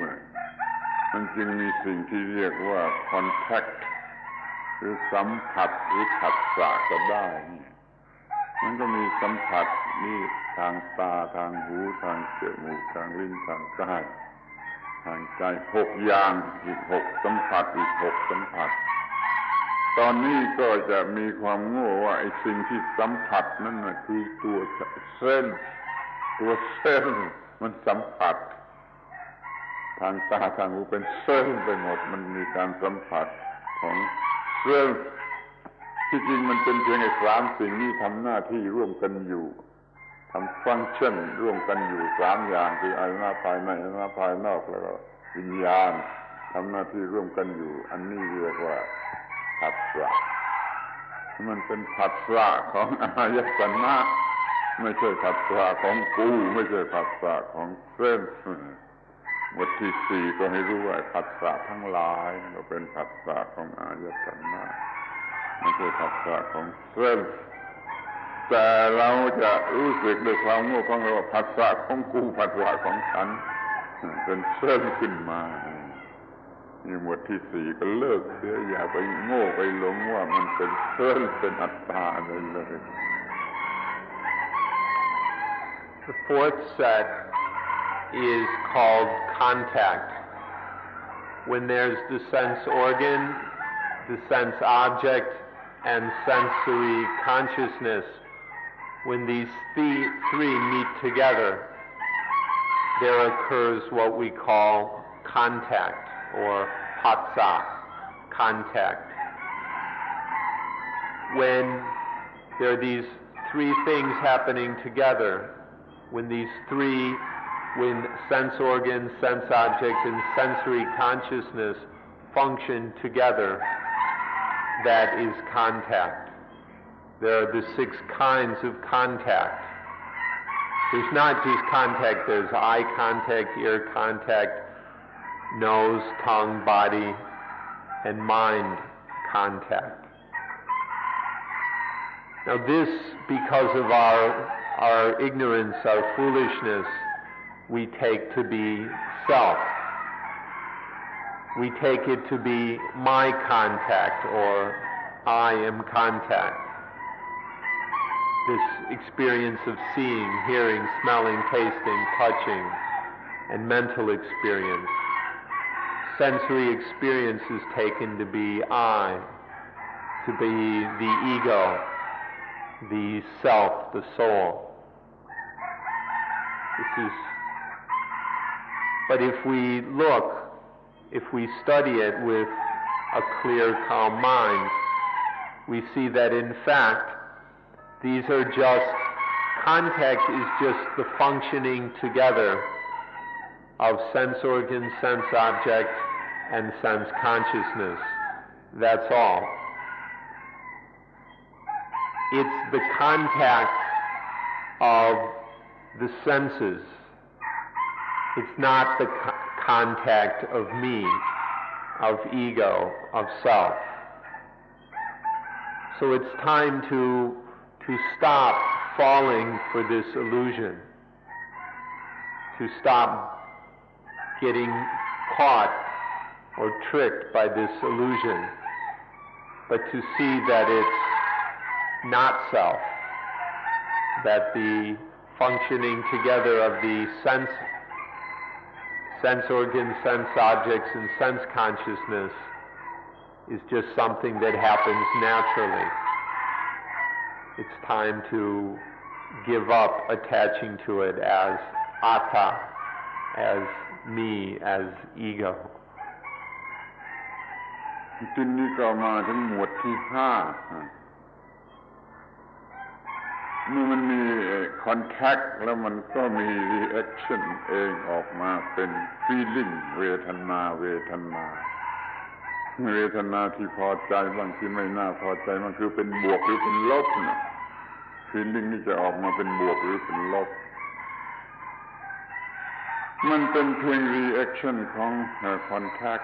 มันจึงมีสิ่งที่เรียกว่า contact หรือสัมผัสหรือผัสสะก็ได้มันก็มีสัมผัสนี่ทางตาทางหูทางจมูกทางลิ้นทางกายทางใจ6อย่างอีก6สัมผัสอีก6สัมผัสตอนนี้ก็จะมีความโง่ว่าไอ้สิ่งที่สัมผัสนั่นน่ะคือตัวเส้นมันสัมผัสทางตาทางหูเป็นเส้นไปหมดมันมีการสัมผัสของเส้นที่จริงมันเป็นเพียงไอ้3สิ่งนี้ทำหน้าที่ร่วมกันอยู่ทำฟังก์ชันร่วมกันอยู่3อย่างคืออายตนะภายในอายตนะภายนอกแล้วก็วิญญาณทำหน้าที่ร่วมกันอยู่อันนี้เรียกว่าผัสสะมันเป็นผัสสะของอายตนะไม่ใช่ผัสสะของกูไม่ใช่ผัสสะของเส้นบทที่4ก็ให้รู้ว่าผัสสะทั้งหลายก็เป็นผัสสะของอายตนะไม่ใช่ผัสสะของเส้นแต่เราจะรู้สึกด้วยความโง่ของเราว่าผัสสะของกูผัสสะของฉันเป็นเส้นขึ้นมานี่หมวดที่4ก็เลิกเสียอย่าไปโง่ไปหลงว่ามันเป็นเส้นเป็นอัตตาอะไรเลย The fourth set is called contact. When there's the sense organ, the sense object, and sensory consciousness, when these three meet together, there occurs what we call contact or phassa, contact. When there are these three things happening together, when sense organs, sense objects, and sensory consciousness function together, that is contact. There are the 6 kinds of contact. There's not just contact, there's eye contact, ear contact, nose, tongue, body, and mind contact. Now this, because of our ignorance, our foolishness, we take to be self. We take it to be my contact or I am contact. This experience of seeing, hearing, smelling, tasting, touching, and mental experience. Sensory experience is taken to be I, to be the ego, the self, the soul. But if we look, if we study it with a clear, calm mind, we see that in fact, these are just, contact is just the functioning together of sense organ, sense object, and sense consciousness. That's all. It's the contact of the senses. It's not the contact of me, of ego, of self. So it's time to stop falling for this illusion, to stop getting caught or tricked by this illusion, but to see that it's not self, that the functioning together of the sense organs, sense objects, and sense consciousness is just something that happens naturally. It's time to give up attaching to it as atta, as me, as ego. ทีนี้ก็มาถึงหมวดที่ห้าเมื่อมันมีคอนแทคแล้วมันก็มีรีแอคชั่นเองออกมาเป็นฟีลลิ่งเวทนาที่พอใจบางที่ไม่น่าพอใจมันคือเป็นบวกหรือเป็นลบนะฟีลลิ่งนี่จะออกมาเป็นบวกหรือเป็นลบมันเป็นเพียงรีแอคชั่นของคอนแทค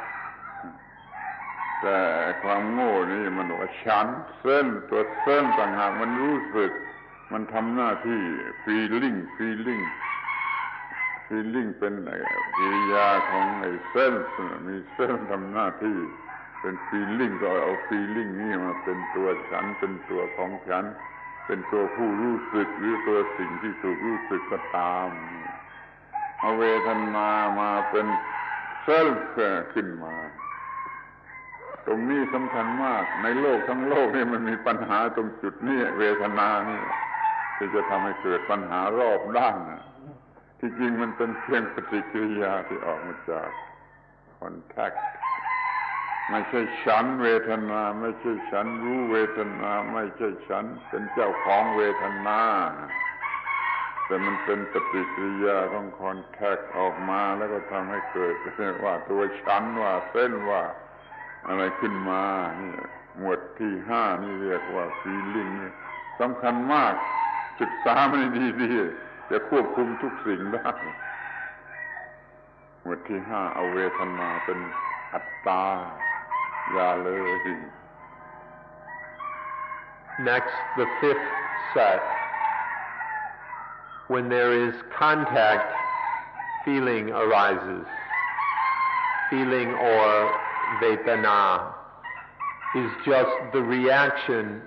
แต่ความโง่นี่มันว่าฉันเส้นตัวเส้นต่างหากมันรู้สึกมันทำหน้าที่ feeling เป็นกิริยาของไอ้เส้นมีเส้นทำหน้าที่เป็น feeling ก็เอา feeling นี่มาเป็นตัวฉันเป็นตัวของฉันเป็นตัวผู้รู้สึกหรือตัวสิ่งที่ถูกรู้สึกก็ตามเอาเวทนามาเป็นเส้นขึ้นมาตรงนี้สำคัญมากในโลกทั้งโลกนี่มันมีปัญหาตรงจุดนี้เวทนานี่ที่จะทำให้เกิดปัญหารอบด้านที่จริงมันเป็นเพียงปฏิกิริยาที่ออกมาจากคอนแทคไม่ใช่ฉันเวทนาไม่ใช่ฉันรู้เวทนาไม่ใช่ฉันเป็นเจ้าของเวทนาแต่มันเป็นปฏิกิริยาของคอนแทคออกมาแล้วก็ทำให้เกิดว่าตัวฉันว่าเส้นว่าอะไรขึ้นมานี่หมวดที่ห้านี่เรียกว่า feeling นี่สำคัญมากศึกษามันดีๆจะควบคุมทุกสิ่งได้หมวดที่ห้าเอาเวทนาเป็นอัตตาอย่าเลย Next, the fifth set. When there is contact, feeling arises. Feeling or vedana is just the reaction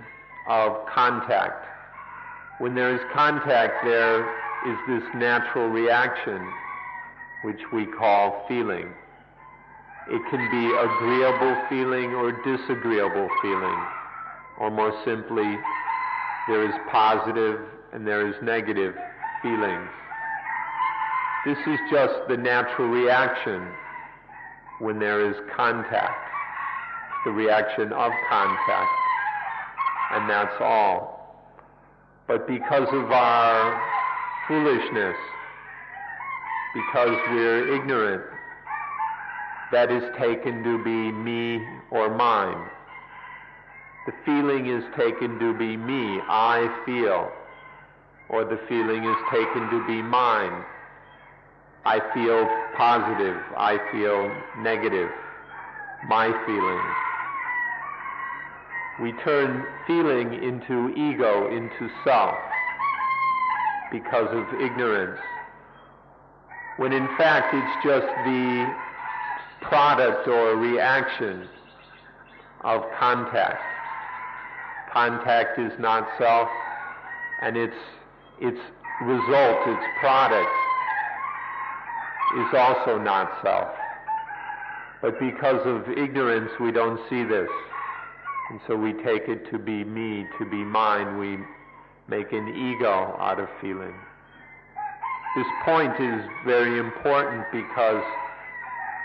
of contact. When there is contact, there is this natural reaction which we call feeling. It can be agreeable feeling or disagreeable feeling, or more simply, there is positive and there is negative feelings. This is just the natural reaction when there is contact, the reaction of contact, and that's all. But because of our foolishness, because we're ignorant, that is taken to be me or mine. The feeling is taken to be me, I feel, or the feeling is taken to be mine. I feel positive, I feel negative, my feelings. We turn feeling into ego, into self, because of ignorance, when in fact it's just the product or reaction of contact. Contact is not self, and its result, its product, is also not self. But because of ignorance, we don't see this. And so we take it to be me, to be mine. We make an ego out of feeling. This point is very important because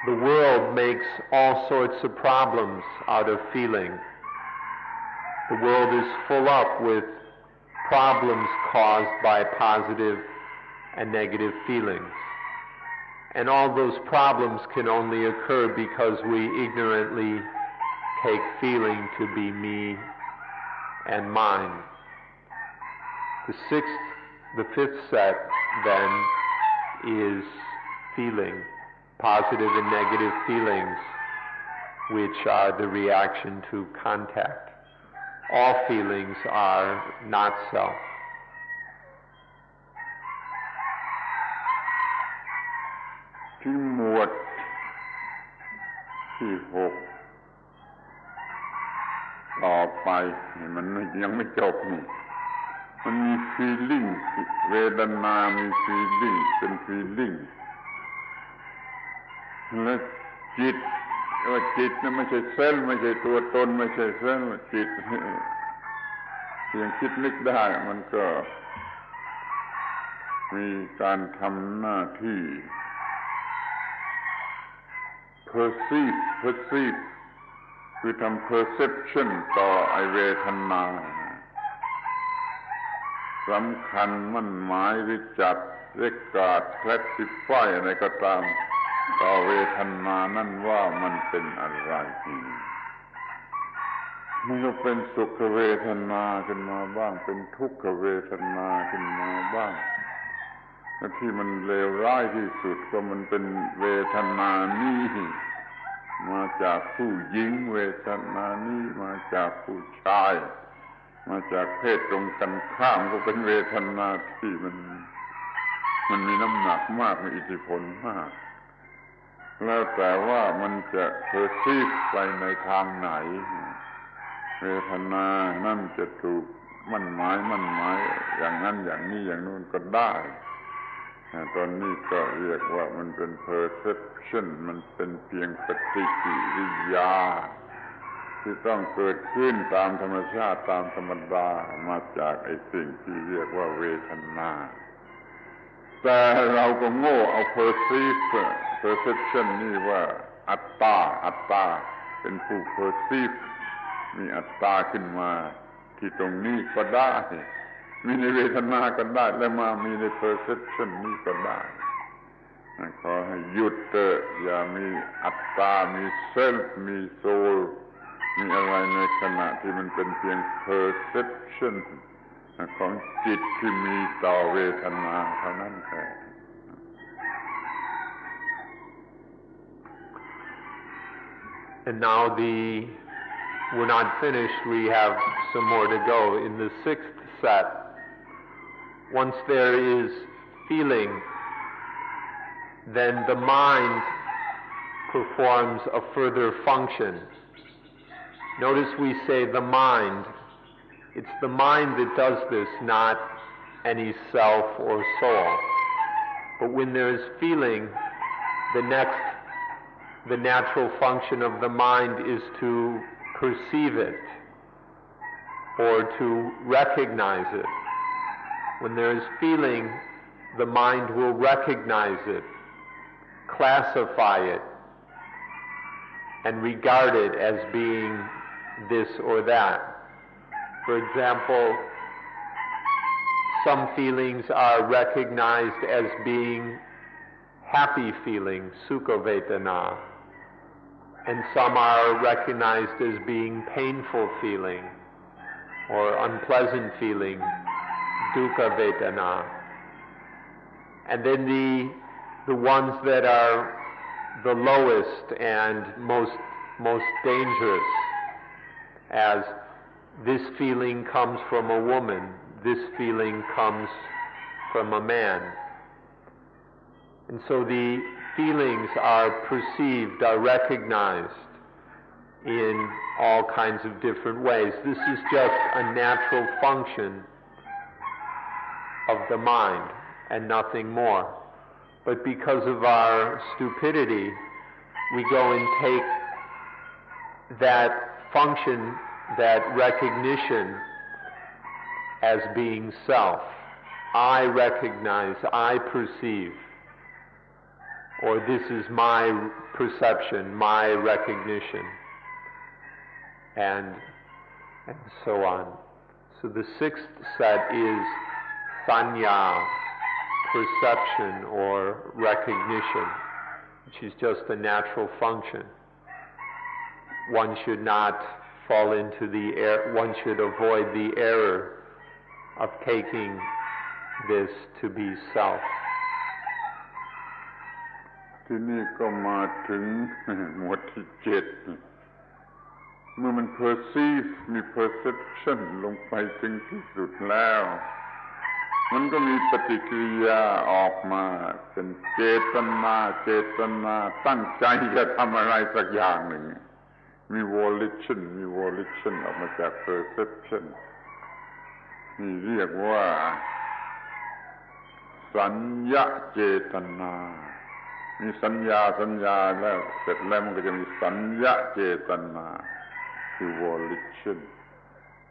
the world makes all sorts of problems out of feeling. The world is full up with problems caused by positive and negative feelings. And all those problems can only occur because we ignorantly take feeling to be me and mine. The fifth set then is feeling, positive and negative feelings, which are the reaction to contact. All feelings are not self.ที่หมวดที่หกต่อไปมันยังไม่จบนี่มันมี feeling เวทนามี feeling เป็น feeling และจิตว่าจิตนั้นไม่ใช่เซลล์ไม่ใช่ตัวตนไม่ใช่เซลล์จิตเพียงคิดนึกได้มันก็มีการทำหน้าที่ perceive คือทำ perception ต่อไอเวทนาสำคัญมั่นหมายหรือจัดเรียกการ classify อะไรก็ตามต่อเวทนานั่นว่ามันเป็นอะไรมันก็เป็นสุขเวทนาขึ้นมาบ้างเป็นทุกขเวทนาขึ้นมาบ้างและที่มันเลวร้ายที่สุดก็มันเป็นเวทนานี้มาจากผู้หญิงเวทนานี้มาจากผู้ชายมาจากเพศตรงกันข้ามก็เป็นเวทนาที่มันมีน้ำหนักมากมีอิทธิพลมากแล้วแต่ว่ามันจะperceiveไปในทางไหนเวทนานั่นจะถูกมั่นหมายอย่างนั้นอย่างนี้อย่างนู้นก็ได้ตอนนี้ก็เรียกว่ามันเป็น perception มันเป็นเพียงปฏิกิริยาที่ต้องเกิดขึ้นตามธรรมชาติตามธรรมดามาจากไอ้สิ่งที่เรียกว่าเวทนาแต่เราก็โง่เอา perception นี่ว่าอัตตาเป็นผู้ perceive มีอัตตาขึ้นมาที่ตรงนี้ก็ได้มีในเวทนาก็ได้และมามีใน perception นี่ก็ได้ขอให้หยุดเถอะอย่ามีอัตตามี self มี soul มีอะไรในขณะที่มันเป็นเพียง perception ของจิตที่มีต่อเวทนาเท่านั้นแหละ And now we're not finished. We have some more to go. In the sixth set, once there is feeling, then the mind performs a further function. Notice we say the mind. It's the mind that does this, not any self or soul. But when there is feeling, the natural function of the mind is to perceive it or to recognize it. When there is feeling, the mind will recognize it, classify it, and regard it as being this or that. For example, some feelings are recognized as being happy feelings, sukha vedana, and some are recognized as being painful feeling or unpleasant feeling, dukkha vedana. And then the ones that are the lowest and most dangerous, as this feeling comes from a woman, this feeling comes from a man. And so the feelings are perceived, are recognized in all kinds of different ways. This is just a natural function of the mind and nothing more. But because of our stupidity, we go and take that function, that recognition, as being self. I recognize, I perceive, or this is my perception, my recognition, and so on. So the sixth set is sanya, perception or recognition, which is just a natural function. One should not fall into the error, one should avoid the error of taking this to be self. ที่นี่ก็มาถึงหมวดที่7เมื่อมัน perceive มี perception ลงไปถึงที่สุดแล้วมันก็มีปฏิกิริยาออกมาเป็นเจตนาตั้งใจจะทำอะไรสักอย่างหนึ่งมี volition ออกมาจาก perception นี่เรียกว่าสัญญาเจตนา มีสัญญาแล้วเสร็จแล้วมันก็จะมีสัญญาเจตนาคือ volition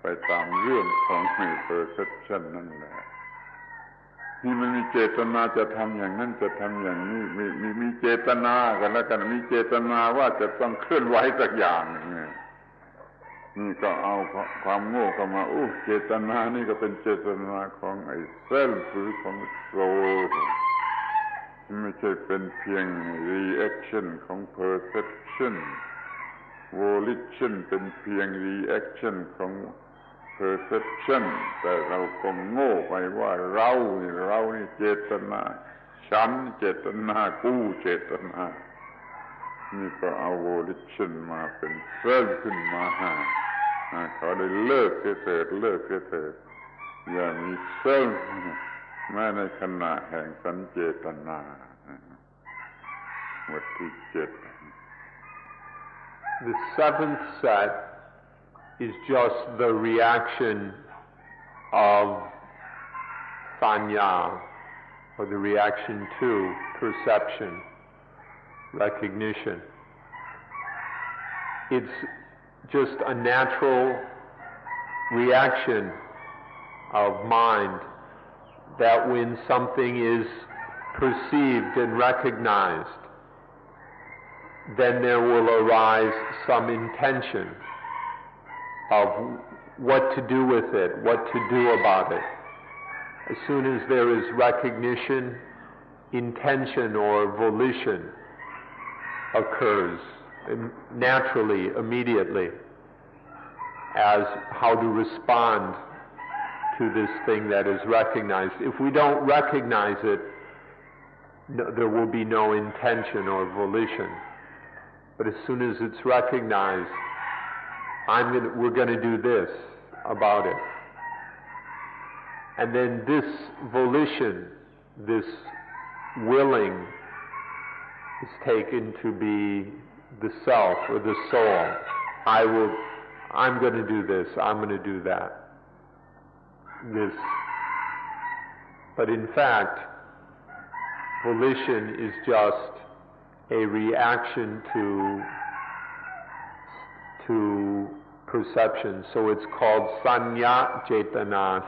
ไปตามเรื่องของ perception นั่นแหละนี่มันมีเจตนาจะทำอย่างนั้นจะทำอย่างนี้มีเจตนากันแล้วกันมีเจตนาว่าจะต้องเคลื่อนไหวสักอย่างนี่ก็เอาความโง่เข้ามาเจตนานี่ก็เป็นเจตนาของไอ้เซลฟ์หรือของโซลไม่ใช่เป็นเพียง reaction ของ perception volition เป็นเพียง reaction ของ perception แต่เราก็โง่ไปว่าเรานี่เจตนาฉันเจตนากูเจตนานี่ก็เอา volition มาเป็นเซลฟ์ขึ้นมาเขาได้เลิกเถิดอย่ามีเซลฟ์แม้ในขณะแห่งสัญเจตนาบทที่7 The seventh set is just the reaction of sanya, or the reaction to perception, recognition. It's just a natural reaction of mind that when something is perceived and recognized, then there will arise some intention of what to do with it, what to do about it. As soon as there is recognition, intention or volition occurs naturally, immediately, as how to respond to this thing that is recognized. If we don't recognize it, there will be no intention or volition. But as soon as it's recognized, we're going to do this about it. And then this volition, this willing, is taken to be the self or the soul. I'm going to do this, I'm going to do that. This. But in fact, volition is just a reaction to perception. So it's called sanya cetana.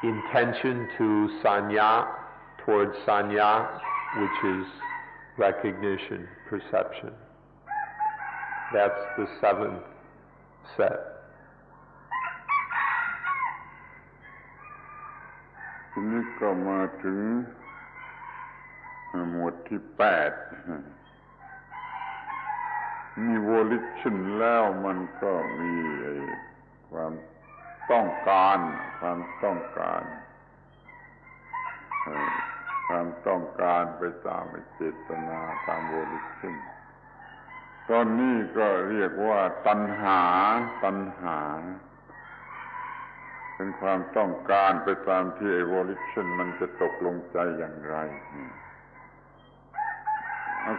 Intention to sanya, towards sanya, which is recognition, perception. That's the seventh set. ทีนี้ก็มาถึงหมวดที่8มี volition แล้วมันก็มีความต้องการไปตามเจตนาตาม volition ตอนนี้ก็เรียกว่าตัณหาเป็นความต้องการไปตามที่ไอ้ volition มันจะตกลงใจอย่างไร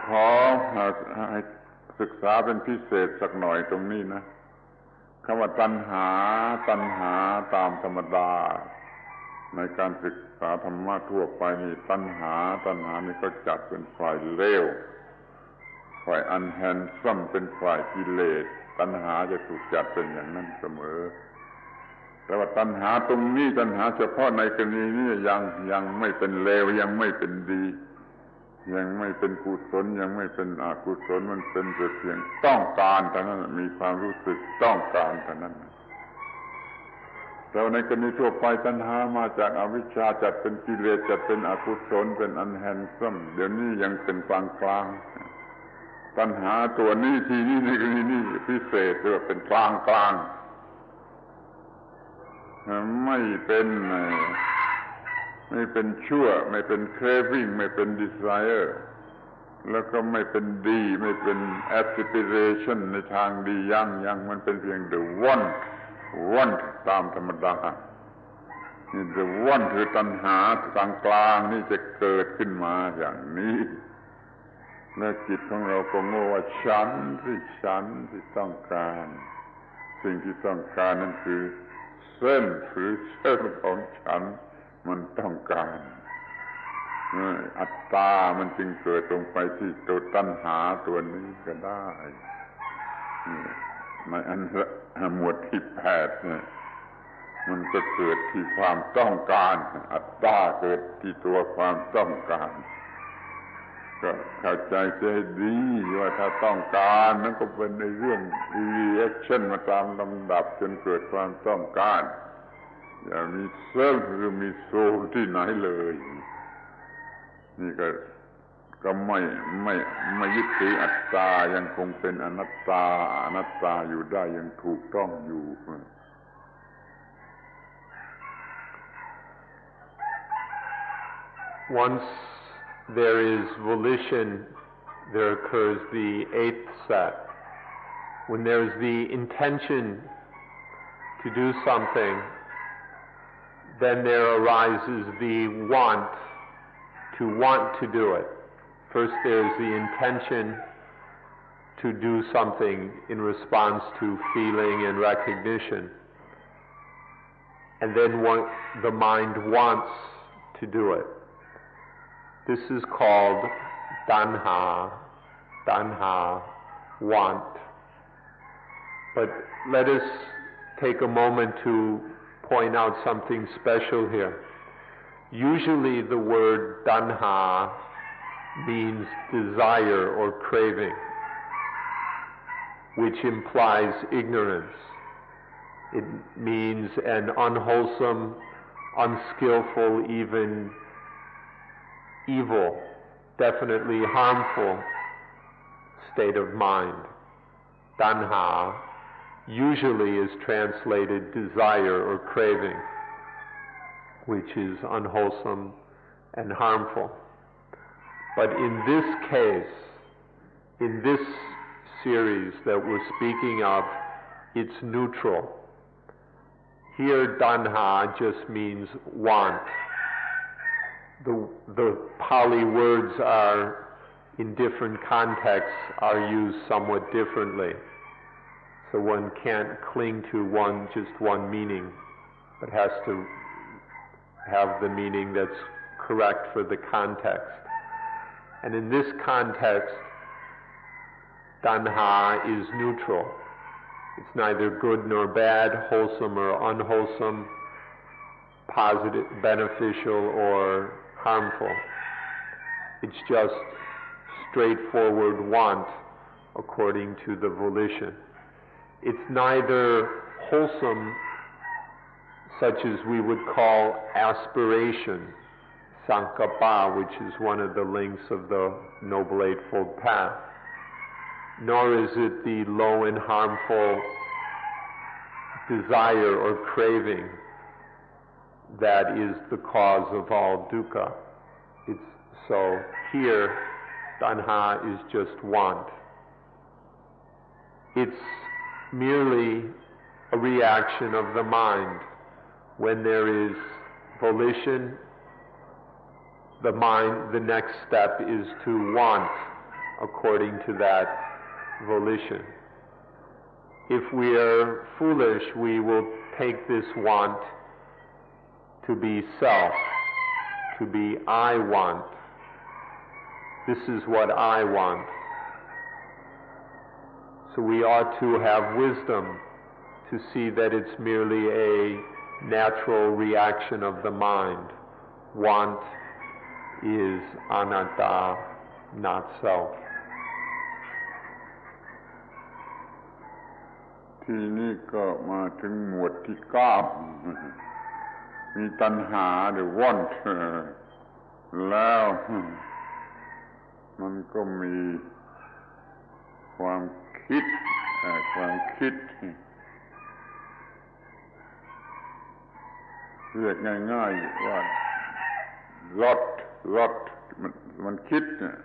ขอให้ศึกษาเป็นพิเศษสักหน่อยตรงนี้นะคำว่าตัณหาตามธรรมดาในการศึกษาธรรมะทั่วไปนี่ตัณหานี่ก็จัดเป็นฝ่ายเลวฝ่ายอันแฮนซัมเป็นฝ่ายกิเลสตัณหาจะถูกจัดเป็นอย่างนั้นเสมอแต่ว่าตัณหาตรงนี้ตัณหาเฉพาะในกรณีนี้ยังไม่เป็นเลวยังไม่เป็นดียังไม่เป็นกุศลยังไม่เป็นอกุศลมันเป็นแต่เพียงต้องการเท่านั้นมีความรู้สึกต้องการเท่านั้นแต่ในกรณีทั่วไปตัณหามาจากอวิชชาจัดเป็นกิเลสจัดเป็นอกุศลเป็นอันแฮนซัมเดี๋ยวนี้ยังเป็นกลางตัณหาตัวนี้ทีนี้ในกรณีนี้พิเศษเรียกว่าเป็นกลางไม่เป็นชั่วไม่เป็น craving ไม่เป็น desire แล้วก็ไม่เป็นดีไม่เป็น aspiration ในทางดียังมันเป็นเพียง the want ตามธรรมดานี่ the want คือตัณหากลางนี่จะเกิดขึ้นมาอย่างนี้และจิตของเราก็โง่ว่าฉันที่ต้องการสิ่งที่ต้องการนั่นคือเส้นของฉันมันต้องการ อัตตามันจึงเกิดลงไปที่ตัวตัณหาตัวนี้ก็ได้ในอันหมวดที่8เนี่ยมันก็เกิดที่ความต้องการอัตตาเกิดที่ตัวความต้องการก็เข้าใจเสียดีว่าถ้าต้องการนั่นก็เป็นในเรื่อง reaction มาตามลำดับจนเกิดความต้องการอย่ามีเซลล์หรือมีโซลที่ไหนเลยนี่ก็ไม่ยึดถืออัตตายังคงเป็นอนัตตาอยู่ได้ยังถูกต้องอยู่ Once there is volition, there occurs the 8th set. When there is the intention to do something, then there arises the want to do it. First there is the intention to do something in response to feeling and recognition. And then the mind wants to do it. This is called tanha, want. But let us take a moment to point out something special here. Usually the word tanha means desire or craving, which implies ignorance. It means an unwholesome, unskillful, even evil, definitely harmful state of mind. Tanha usually is translated desire or craving, which is unwholesome and harmful. But in this case, in this series that we're speaking of, it's neutral. Here, tanha just means want. The Pali words are, in different contexts, are used somewhat differently. So one can't cling to just one meaning, but has to have the meaning that's correct for the context. And in this context, tanha is neutral. It's neither good nor bad, wholesome or unwholesome, positive, beneficial or harmful. It's just straightforward want according to the volition. It's neither wholesome, such as we would call aspiration, sankappa, which is one of the links of the Noble Eightfold Path, nor is it the low and harmful desire or craving that is the cause of all dukkha. So here, tanha is just want. It's merely a reaction of the mind. When there is volition, the next step is to want according to that volition. If we are foolish, we will take this want to be self, to be I want. This is what I want. So we ought to have wisdom to see that it's merely a natural reaction of the mind. Want is anatta, not self. ทีนี้ก็มาถึงหมวดที่9มีตัณหาหรือ want แล้วมันก็มีความคิดเรียกง่ายๆว่า lot มันคิดเนี่ย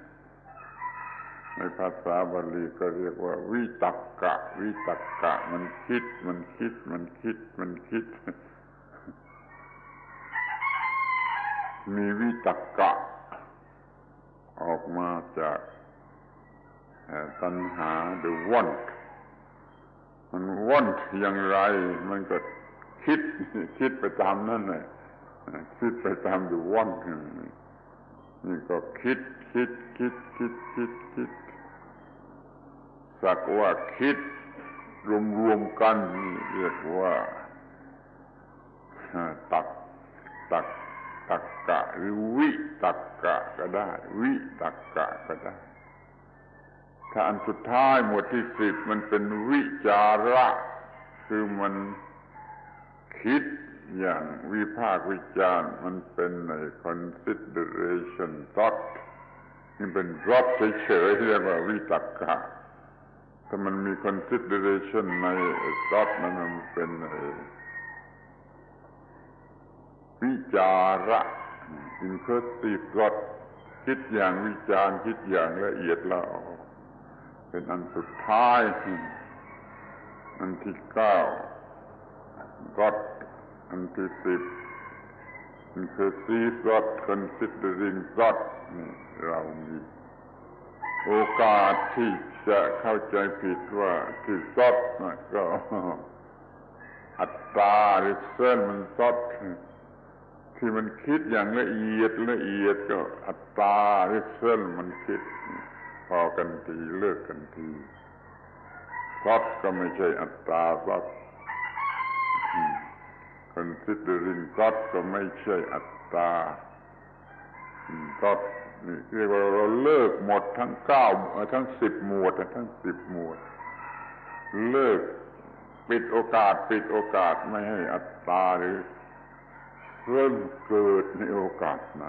ในภาษาบาลีก็เรียกว่าวิตักกะมันคิดมีวิตักกะออกมาจากตัณหาหรือ want มัน want อย่างไรมันก็คิดไปตามนั่นแหละคิดไปตาม want นี่ก็คิดสักว่าคิดรวมกันนี่เรียกว่าตักกะหรือวิตักกะก็ได้วิตักกะก็ได้ถ้าอันสุดท้ายหมวดที่10มันเป็นวิจาระคือมันคิดอย่างวิพากษ์วิจารณ์มันเป็นใน consideration thought นี่เป็น thought เฉยๆเรียกว่าวิตักกะถ้ามันมี consideration ใน thought นั้นมันเป็นวิจาระ inclusive thought คิดอย่างวิจารณ์คิดอย่างละเอียดละออเป็นอันสุดท้ายอันที่9 thought อันที่10 inclusive thought considering thought นี่เรามีโอกาสที่จะเข้าใจผิดว่าที่ thought ก็อัตตาหรือเส้นมัน thoughtที่มันคิดอย่างละเอียดก็อัตตาหรือเส้นมันคิดพอกันทีเลิกกันทีthoughtก็ไม่ใช่อัตตาthought considering thought ก็ไม่ใช่อัตตาthought นี่เรียกว่าเราเลิกหมดทั้ง9ทั้ง10หมวดทั้ง10หมวดเลิกปิดโอกาสไม่ให้อัตตาหรือเริ่มเกิดในโอกาสไหน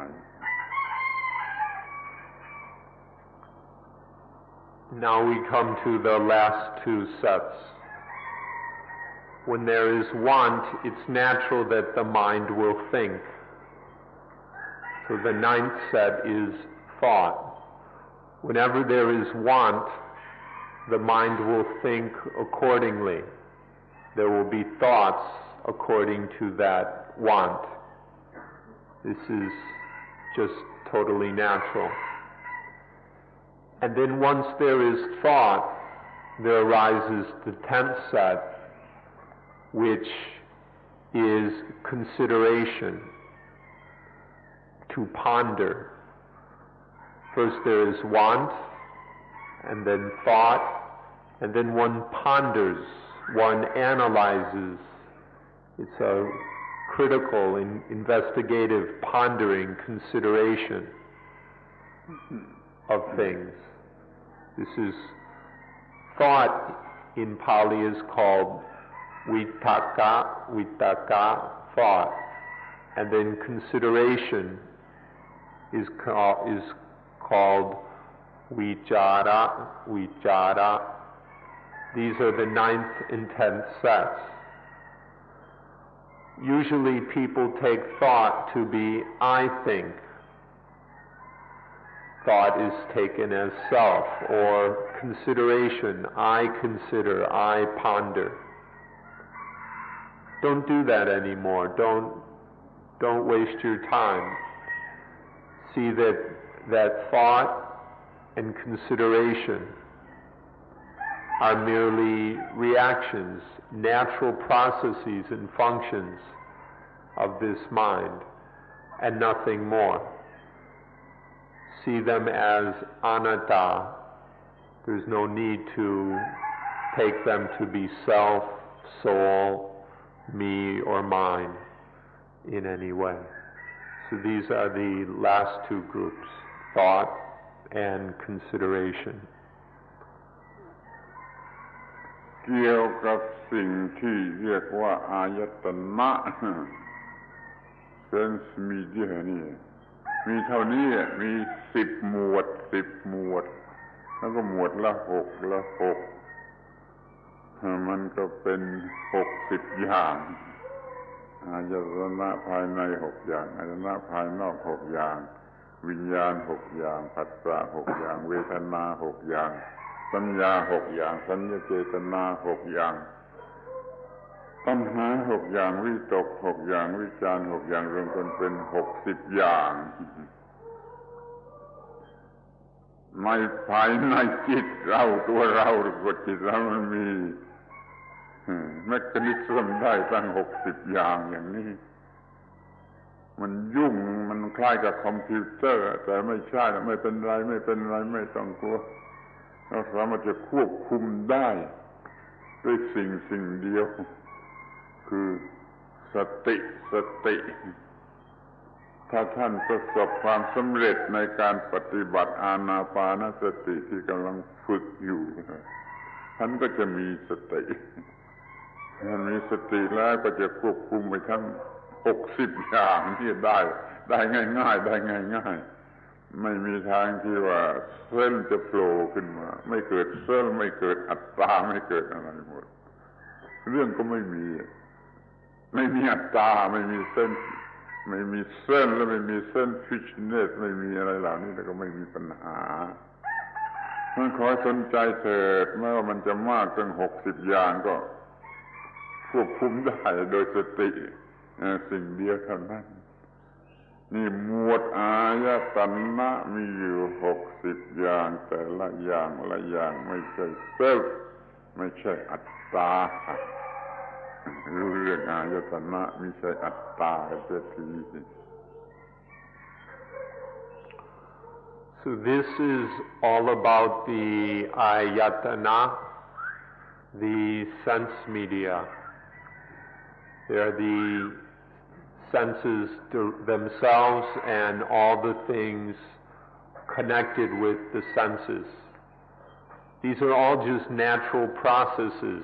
Now we come to the last 2 sets. When there is want, it's natural that the mind will think. So the 9th set is thought. Whenever there is want, the mind will think accordingly. There will be thoughts according to that want. This is just totally natural. And then once there is thought, there arises the 10th set, which is consideration, to ponder. First there is want, and then thought, and then one ponders, one analyzes. It's a critical and investigative pondering consideration of things. This is thought in Pali is called vitakka, thought, and then consideration is called vichara. These are the 9th and 10th sets. Usually people take thought to be I think. Thought is taken as self, or consideration, I consider, I ponder. Don't do that anymore. Don't waste your time. See that thought and consideration are merely reactions, natural processes and functions of this mind, and nothing more. See them as anatta. There's no need to take them to be self, soul, me, or mine in any way. So these are the last 2 groups, thought and consideration. เกี่ยวกับสิ่งที่เรียกว่าอายตนะ sense media นี่มีเท่านี้มี10หมวดแล้วก็หมวดละ6มันก็เป็น60อย่างอายตนะภายใน6อย่างอายตนะภายนอก6อย่างวิญญาณ6อย่างผัสสะ6อย่างเวทนา6อย่างสัญญา6อย่างสัญญาเจตนา6อย่างตัณหา6อย่างวิตก6อย่างวิจารณ์6อย่างรวมกันเป็น60อย่างในภายในจิตเราตัวเราหรือกฎจิตเรามันมีเมคานิซึมได้ตั้ง60อย่างอย่างนี้ มันยุ่งมันคล้ายกับคอมพิวเตอร์แต่ไม่ใช่ไม่เป็นไรไม่ต้องกลัวเราสามารถจะควบคุมได้ด้วยสิ่งเดียวคือสติถ้าท่านประสบความสำเร็จในการปฏิบัติอานาปานสติที่กำลังฝึกอยู่ท่านก็จะมีสติท่านมีสติแล้วก็จะควบคุมไปทั้ง60อย่างที่ได้ง่ายไม่มีทางที่ว่าเส้นจะโผล่ขึ้นมาไม่เกิดเส้นไม่เกิดอัตตาไม่เกิดอะไรหมดเรื่องก็ไม่มีอัตตาไม่มีเส้นแล้วไม่มีเส้นฟิชเนสไม่มีอะไรเหล่านี้แล้วก็ไม่มีปัญหามันขอสนใจเถิดแม้ว่ามันจะมากถึง60อย่างก็ควบคุมได้โดยสติสิ่งเดียวเท่านั้นนี่หมวดอายตนะมีอยู่60อย่างแต่ละอย่างไม่ใช่เซลฟ์ไม่ใช่อัตตารู้เรื่องอายตนะไม่ใช่อัตตาเสียที So this is all about the ayatana, the sense media. They are the senses themselves and all the things connected with the senses. These are all just natural processes.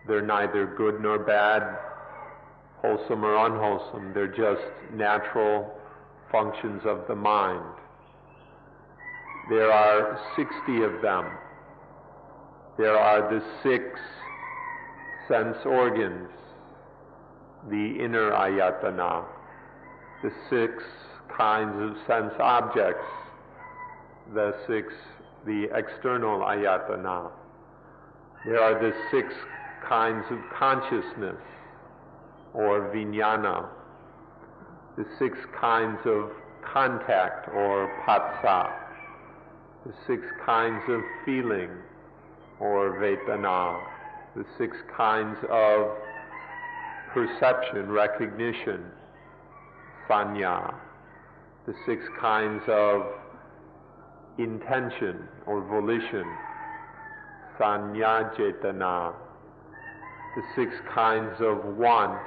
They're neither good nor bad, wholesome or unwholesome. They're just natural functions of the mind. There are 60 of them. There are the 6 sense organs, the inner ayatana, the 6 kinds of sense objects, the external ayatana. There are the 6 kinds of consciousness, or vijnana, the 6 kinds of contact, or phassa, the 6 kinds of feeling, or vedana, the 6 kinds of perception, recognition, sanya, the 6 kinds of intention or volition, sanya jetana, the 6 kinds of want,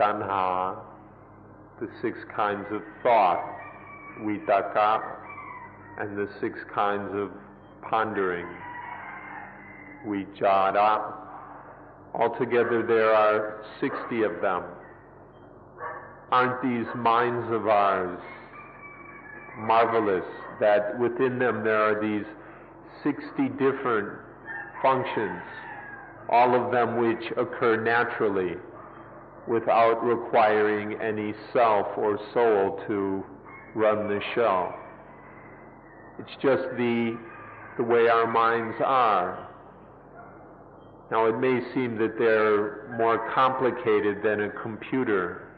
tanha, the 6 kinds of thought, vitaka, and the 6 kinds of pondering, vichara. Altogether there are 60 of them. Aren't these minds of ours marvelous that within them there are these 60 different functions, all of them which occur naturally without requiring any self or soul to run the show. It's just the way our minds are. Now it may seem that they're more complicated than a computer,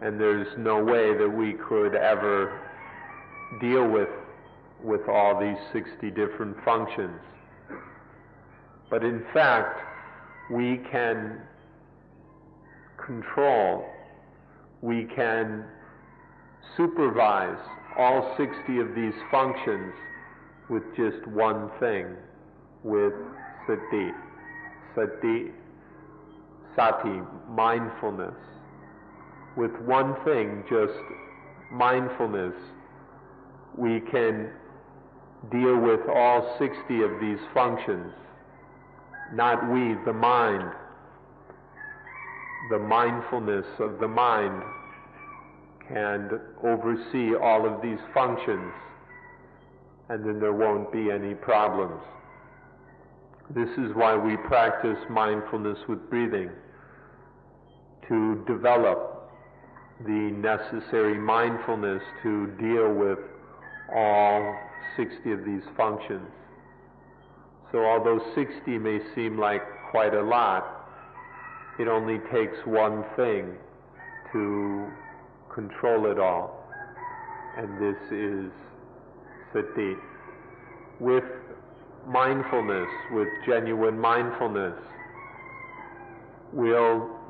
and there's no way that we could ever deal with all these 60 different functions. But in fact, we can control, we can supervise all 60 of these functions with just one thing, with sati. Sati, mindfulness. With one thing, just mindfulness, we can deal with all 60 of these functions. Not we, the mind. The mindfulness of the mind can oversee all of these functions, and then there won't be any problems. This is why we practice mindfulness with breathing, to develop the necessary mindfulness to deal with all 60 of these functions. So although 60 may seem like quite a lot, it only takes one thing to control it all, and this is sati. With mindfulness, with genuine mindfulness,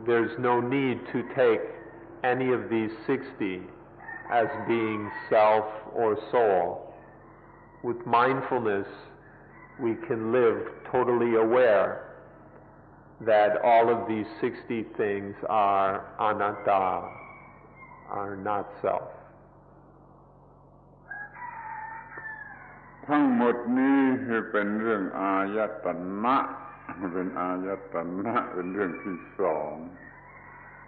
there's no need to take any of these 60 as being self or soul. With mindfulness, we can live totally aware that all of these 60 things are anatta, are not self. ทั้งหมดนี้เป็นเรื่องอายตนะเป็นอายตนะเป็นเรื่องที่สอง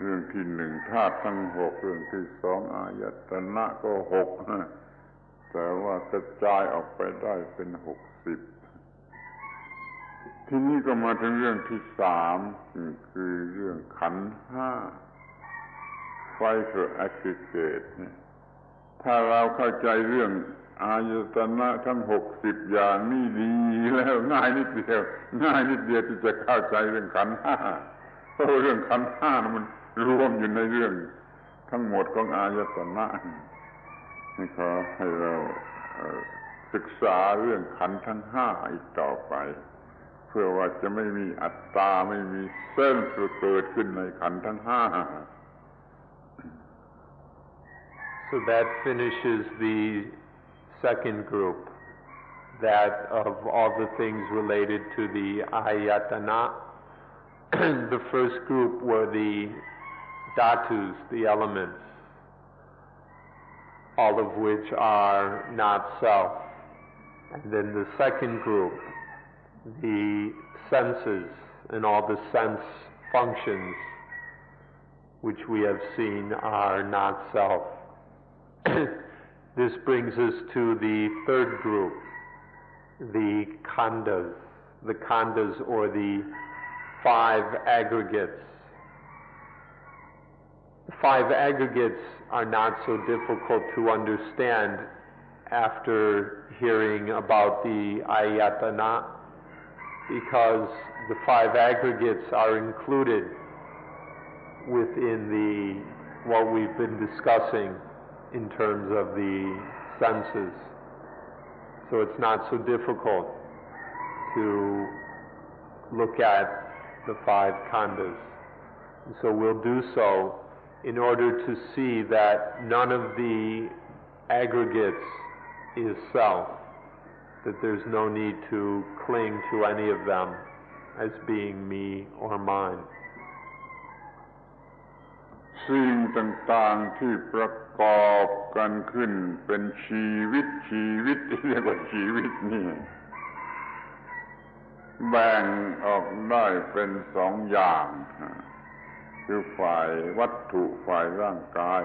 เรื่องที่หนึ่งธาตุทั้งหกเรื่องที่สองอายตนะก็หกแต่ว่ากระจายออกไปได้เป็น60ทีนี้ก็มาถึงเรื่องที่สามคือเรื่องขันธ์ห้าไฟคือ Aggregates ถ้าเราเข้าใจเรื่องอายตนะทั้ง60อย่างนี่ดีแล้วง่ายนิดเดียวที่จะเข้าใจเรื่องขันธ์ห้าเพราะเรื่องขันธ์ห้ามันรวมอยู่ในเรื่องทั้งหมดของอายตนะนี่ขอให้เราศึกษาเรื่องขันธ์ทั้งห้าอีกต่อไปเพื่อว่าจะไม่มีอัตตาไม่มีเส้นเกิดขึ้นในขันธ์ทั้งห้า So that finishes the second group, that of all the things related to the ayatana. The first group were the dhatus, the elements, all of which are not self. And then the second group, the senses and all the sense functions, which we have seen are not self. This brings us to the third group, the khandhas or the 5 aggregates. The 5 aggregates are not so difficult to understand after hearing about the ayatana, because the 5 aggregates are included within what we've been discussing in terms of the senses. So it's not so difficult to look at the 5 khandhas. And so we'll do so in order to see that none of the aggregates is self, that there's no need to cling to any of them as being me or mine. สิ่งต่างๆที่ประกอบกันขึ้นเป็นชีวิตเรียกว่าชีวิตนี่แบ่งออกได้เป็น2อย่างคือฝ่ายวัตถุฝ่ายร่างกาย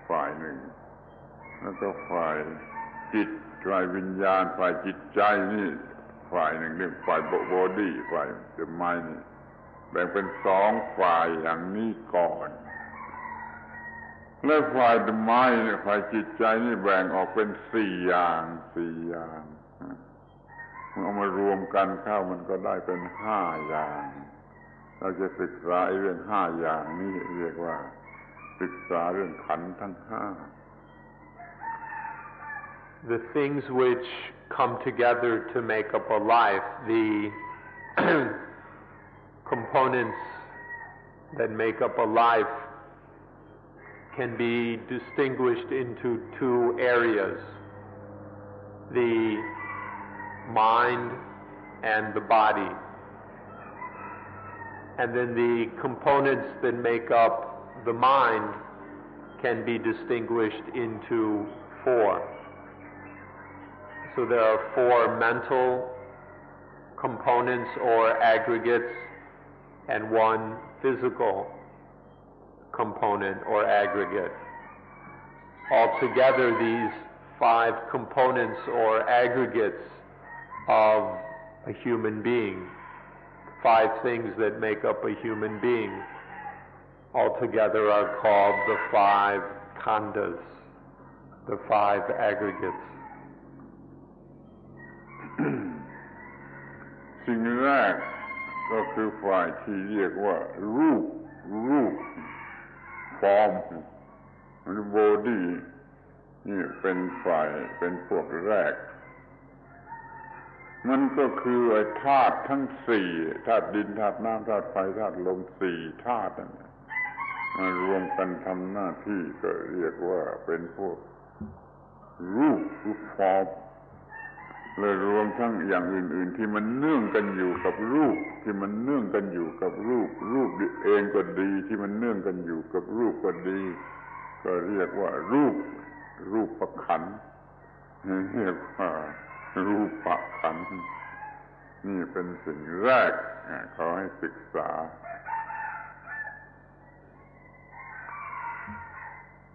ฝ่ายหนึ่งแล้วก็ฝ่ายจิตฝ่ายวิญญาณฝ่ายจิตใจนี่ฝ่ายหนึ่งเรียกฝ่ายบอดี้ฝ่ายthe mindนี่แบ่งเป็น2ฝ่ายอย่างนี้ก่อนและฝ่ายthe mindฝ่ายจิตใจนี่แบ่งออกเป็น4อย่างเอามารวมกันเข้ามันก็ได้เป็น5อย่างเราจะศึกษาเรื่อง5อย่างนี้เรียกว่าศึกษาเรื่องขันธ์ทั้ง5 The things which come together to make up a life, the components that make up a life can be distinguished into 2 areas, the mind and the body. And then the components that make up the mind can be distinguished into 4. So there are 4 mental components or aggregates and 1 physical component or aggregate. Altogether, these 5 components or aggregates of a human being, 5 things that make up a human being, altogether are called the 5 khandhas, the 5 aggregates. สิ่งแรกก็คือฝ่ายที่เรียกว่ารูปฟอร์มหรือบอดี้นี่เป็นฝ่ายเป็นพวกแรกมันก็คือไอ้ธาตุทั้ง4ธาตุดินธาตุน้ำธาตุไฟธาตุลม4ธาตุนั่น มารวมกันทำหน้าที่ก็เรียกว่าเป็นพวกรูปฟอร์มเลยรวมทั้งอย่างอื่นๆที่มันเนื่องกันอยู่กับรูปที่มันเนื่องกันอยู่กับรูปเองก็ดีที่มันเนื่องกันอยู่กับรูปก็ดีก็เรียกว่ารูปขันธ์เรียกว่ารูปขันธ์นี่เป็นสิ่งแรกขอให้ศึกษา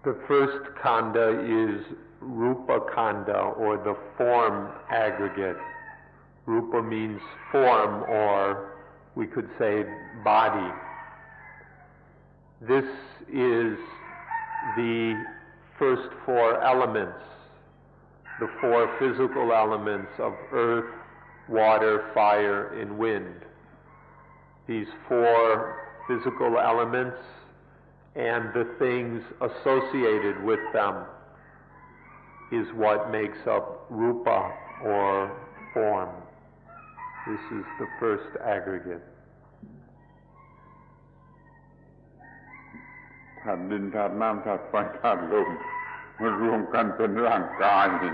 The first khanda is rupa khanda, or the form aggregate. Rupa means form, or we could say body. This is the first four elements, the four physical elements of earth, water, fire, and wind. These four physical elements and the things associated with them is what makes up rupa, or form. This is the first aggregate. ธาตุดินธาตุน้ำธาตุไฟธาตุลมมารวมกันเป็นร่างกายนี่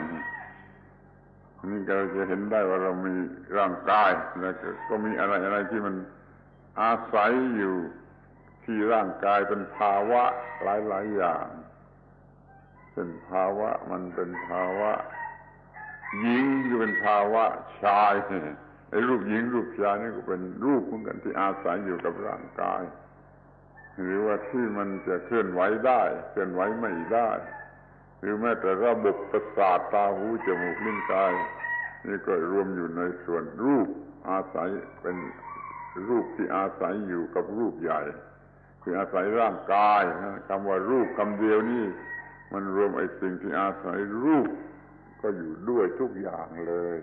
เราจะเห็นได้ว่าเรามีร่างกายแล้วก็มีอะไรที่มันอาศัยอยู่ที่ร่างกายเป็นภาวะหลายๆอย่างเป็นภาวะมันเป็นภาวะหญิงก็เป็นภาวะชายไอ้รูปหญิงรูปชายนี่ก็เป็นรูปเหมือนกันที่อาศัยอยู่กับร่างกายหรือว่าที่มันจะเคลื่อนไหวได้เคลื่อนไหวไม่ได้หรือแม้แต่ระบบประสาทตาหูจมูกลิ้นกายนี่ก็รวมอยู่ในส่วนรูปอาศัยเป็นรูปที่อาศัยอยู่กับรูปใหญ่คืออาศัยร่างกายคำว่ารูปคำเดียวนี่มันรวมไอ้สิ่งที่อาศัยรูปก็อยู่ด้วยทุกอย่างเลย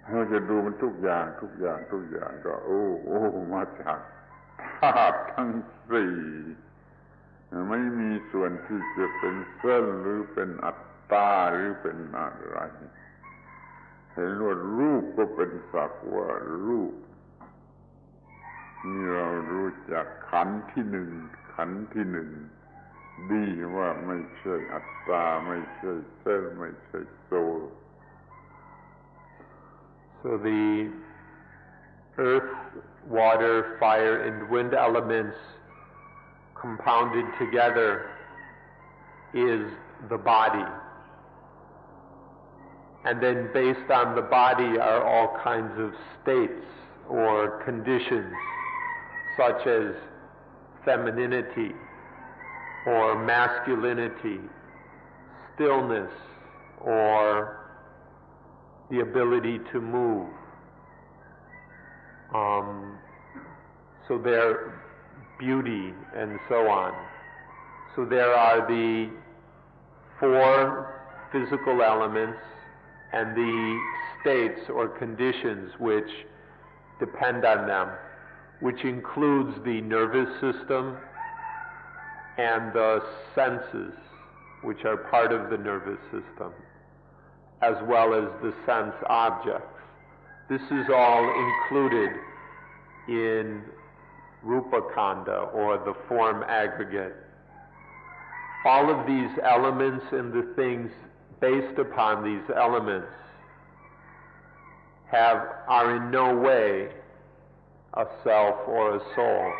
เราจะดูมันทุกอย่างก็โอ้มาจากธาตุทั้งสี่ไม่มีส่วนที่จะเป็นเส้นหรือเป็นอัตตาหรือเป็นอะไรเห็นว่ารูปก็เป็นสักว่ารูปนี่เรารู้จักขันธ์ที่หนึ่งดีว่าไม่ใช่อัตตาไม่ใช่เส้นไม่ใช่โซล So the earth, water, fire, and wind elements compounded together is the body. And then based on the body are all kinds of states or conditions, such as femininity or masculinity, stillness, or the ability to move. So there, beauty, and so on. So there are the four physical elements and the states or conditions which depend on them, which includes the nervous system and the senses, which are part of the nervous system, as well as the sense objects. This is all included in Rupa Khanda, or the form aggregate. All of these elements and the things based upon these elements are in no way a self or a soul.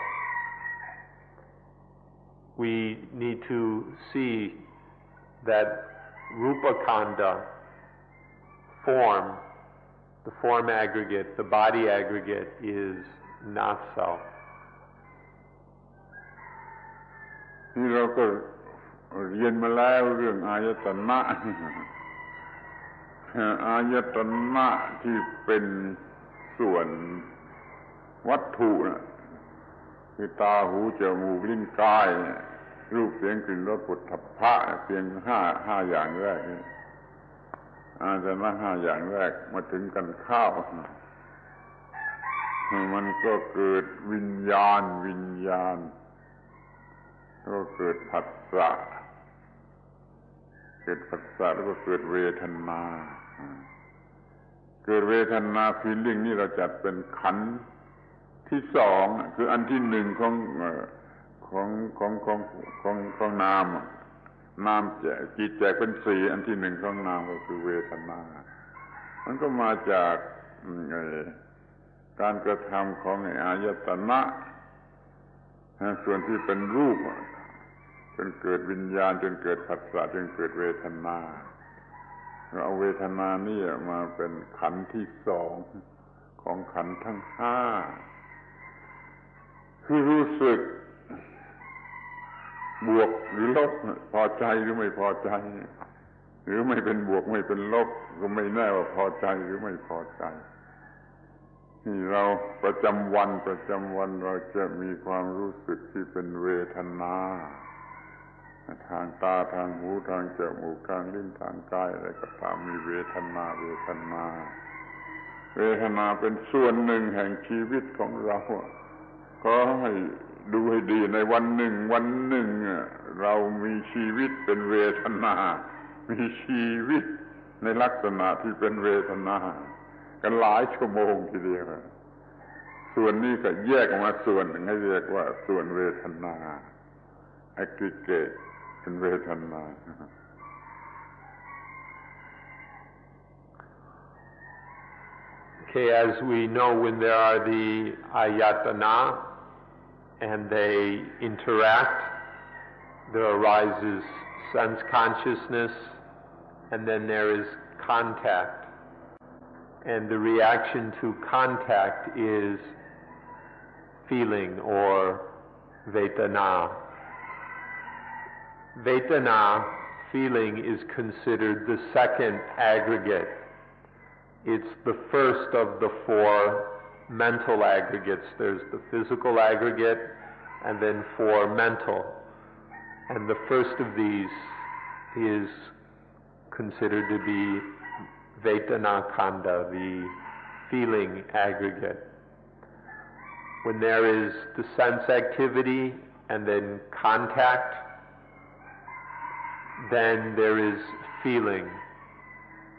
We need to see that Rupa Khanda, form, the form aggregate, the body aggregate, is not self. นี่เราก็เรียนมาแล้วเรื่องอายตนะอายตนะที่เป็นส่วนวัตถุนะคือตาหูจมูกลิ้นกายรูปเสียงกลิ่นรสปุถะพะเพียงห้าอย่างแรกนี่อายตนะ5อย่างแรกมาถึงกันข้าวมันก็เกิดวิญญาณก็เกิดผัสสะแล้วก็เกิดเวทนาfeeling นี่เราจัดเป็นขันธ์ที่สองคืออันที่หนึ่ง ของของของของนามจิตแจกเป็นสี่อันที่หนึ่งของนามก็คือเวทนามันก็มาจากการกระทำของอายตนะส่วนที่เป็นรูปจนเกิดวิญญาณจนเกิดผัสสะจนเกิดเวทนาเราเอาเวทนานี่มาเป็นขันธ์ที่สองของขันธ์ทั้งห้าคือรู้สึกบวกหรือลบพอใจหรือไม่พอใจหรือไม่เป็นบวกไม่เป็นลบก็ไม่แน่ว่าพอใจหรือไม่พอใจที่เราประจำวันเราจะมีความรู้สึกที่เป็นเวทนาทางตาทางหูทางจมูกทางลิ้นทางกายอะไรก็ตามมีเวทนาเวทนาเป็นส่วนหนึ่งแห่งชีวิตของเราก็ให้ดูให้ดีในวันหนึ่งเรามีชีวิตเป็นเวทนามีชีวิตในลักษณะที่เป็นเวทนากันหลายชั่วโมงทีเดียวส่วนนี้ก็แยกออกมาส่วนหนึ่งให้เรียกว่าส่วนเวทนา Aggregates เป็นเวทนา Okay, as we know, when there are the ayatana and they interact, there arises sense consciousness, and then there is contact. And the reaction to contact is feeling or vedana. Vedana, feeling, is considered the second aggregate. It's the first of the four mental aggregates. There's the physical aggregate and then four mental. And the first of these is considered to be Vedana Kanda, the feeling aggregate. When there is the sense activity and then contact, then there is feeling.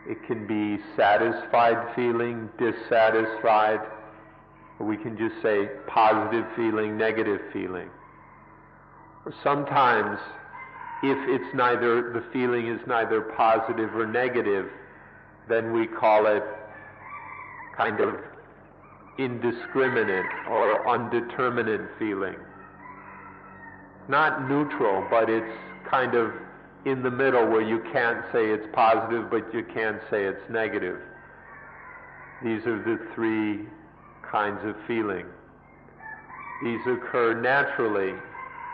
It can be satisfied feeling, dissatisfied, or we can just say positive feeling, negative feeling. Or sometimes, if the feeling is neither positive or negative, then we call it kind of indiscriminate or undeterminate feeling. Not neutral, but it's kind of in the middle where you can't say it's positive, but you can't say it's negative. These are the three kinds of feeling. These occur naturally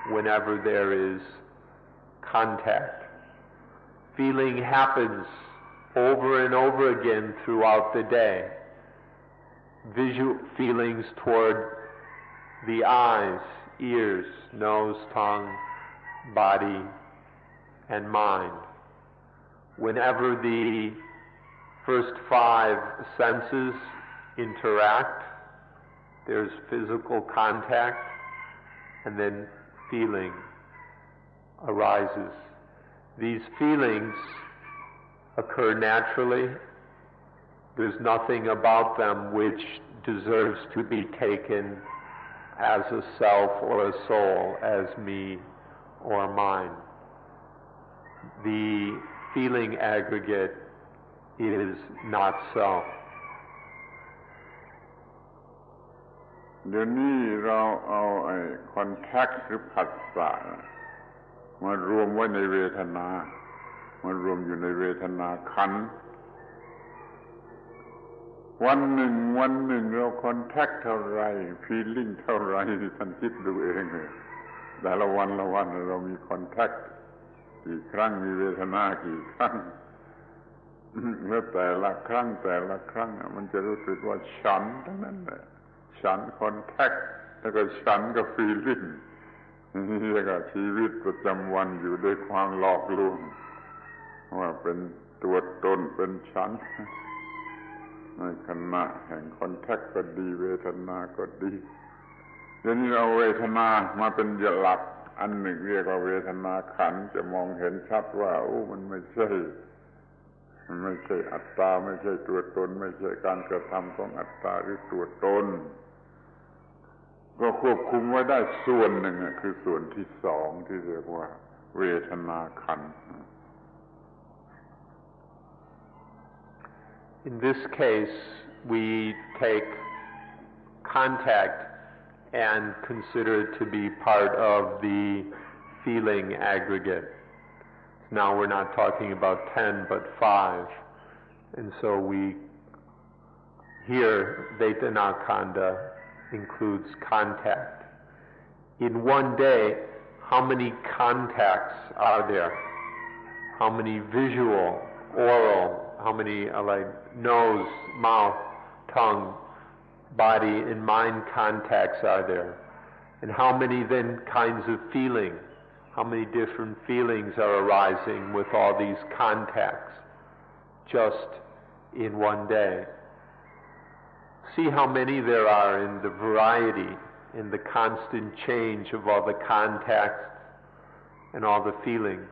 whenever there is contact. Feeling happens over and over again throughout the day. Visual feelings toward the eyes, ears, nose, tongue, body, and mind. Whenever the first five senses interact, there's physical contact, and then feeling arises. These feelings occur naturally. There's nothing about them which deserves to be taken as a self or a soul, as me or mine. The feeling aggregate is not self. เดี๋ยวนี้เราเอาcontact หรือผัสสะมารวมไว้ในเวทนามารวมอยู่ในเวทนาขันธ์วันหนึ่งเราcontactเท่าไร feeling เท่าไรท่านคิดดูเองแต่ละวันเรามีcontactกี่ครั้งมีเวทนากี่ครั้งแล้วแต่ละครั้งมันจะรู้สึกว่าฉันทั้งนั้นแหละฉันคอนแทคแล้วก็ฉันกับฟีลิ่งนี่ก็ชีวิตประจำวันอยู่ด้วยความหลอกลวงว่าเป็นตัวตนเป็นฉันในขณะแห่งคอนแทคก็ดีเวทนาก็ดีเดี๋ยวนี้เราเวทนามาเป็นหลักอันหนึ่งเรียกว่าเวทนาขันธ์จะมองเห็นชัดว่ามันไม่ใช่อัตตาไม่ใช่ตัวตนไม่ใช่การกระทำของอัตตาหรือตัวตน ก็ควบคุมไว้ได้ส่วนหนึ่งคือส่วนที่สองที่เรียกว่าเวทนาขันธ์ In this case, we take contact and consider it to be part of the feeling aggregate. Now we're not talking about 10 but 5. And so here Vedana Kanda includes contact. In one day, how many contacts are there? How many visual, oral, how many like nose, mouth, tongue, body and mind contacts are there? And how many then kinds of feeling? How many different feelings are arising with all these contacts just in one day? See how many there are in the variety, in the constant change of all the contacts and all the feelings.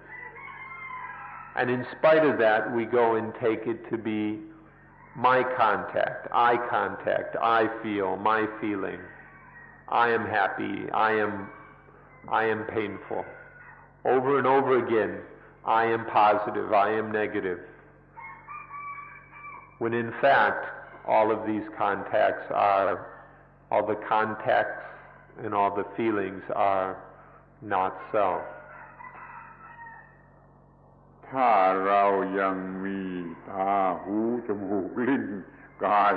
And in spite of that, we go and take it to be my contact, I feel, my feeling. I am happy, I am painful. Over and over again, I am positive, I am negative. When in fact, all of these contacts are, all the contacts and all the feelings are not self. ถ้าเรายังมีตาหูจมูกลิ้นกาย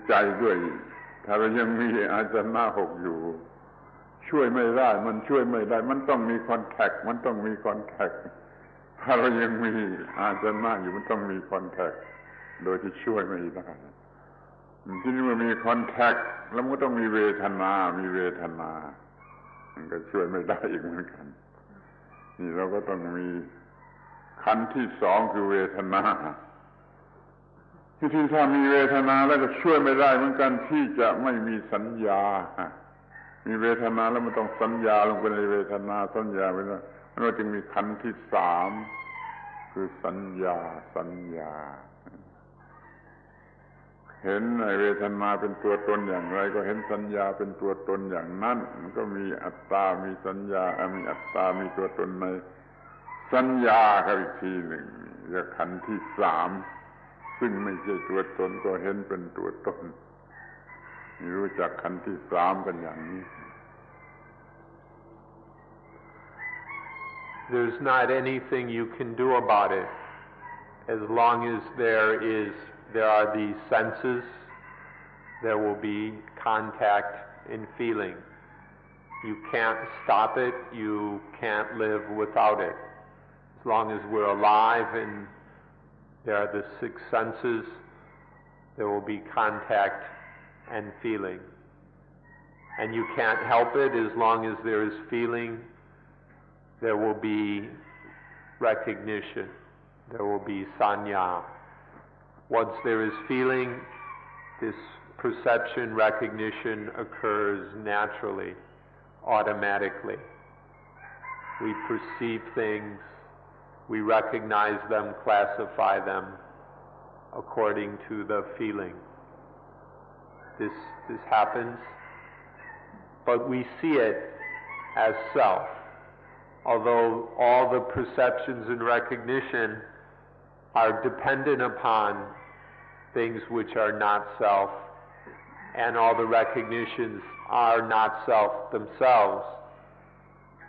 ใจด้วยถ้าเรายังมีอาจารย์หกอยู่ช่วยไม่ได้มันช่วยไม่ได้มันต้องมีคอนแทคมันต้องมีคอนแทคถ้าเรายังมีอาจารย์อยู่มันต้องมีคอนแทคโดยที่ช่วยไม่ได้ที่นี่มันมีคอนแทคแล้วมันก็ต้องมีเวทนามันก็ช่วยไม่ได้อีกเหมือนกันนี่เราก็ต้องมีขันธ์ที่สองคือเวทนาที่ถ้ามีเวทนาแล้วก็ช่วยไม่ได้เหมือนกันที่จะไม่มีสัญญามีเวทนาแล้วมันต้องสัญญาลงไปในเวทนาสัญญาไปแล้วมันก็จึงมีขันธ์ที่สามคือสัญญาเห็นในเวทนาเป็นตัวตนอย่างไรก็เห็นสัญญาเป็นตัวตนอย่างนั้นมันก็มีอัตตามีสัญญามีอัตตามีตัวตนในสัญญาครับอีกทีหนึ่งเรียกขันธ์ที่สามซึ่งไม่ใช่ตัวตนก็เห็นเป็นตัวตนรู้จักขันธ์ที่สามกันอย่างนี้ There's not anything you can do about it as long as there are these senses, there will be contact and feeling. You can't stop it, you can't live without it. As long as we're alive and there are the six senses, there will be contact and feeling. And you can't help it as long as there is feeling, there will be recognition, there will be sanya. Once there is feeling, this perception, recognition occurs naturally, automatically. We perceive things, we recognize them, classify them according to the feeling. This happens, but we see it as self. Although all the perceptions and recognition are dependent upon things which are not self, and all the recognitions are not self themselves,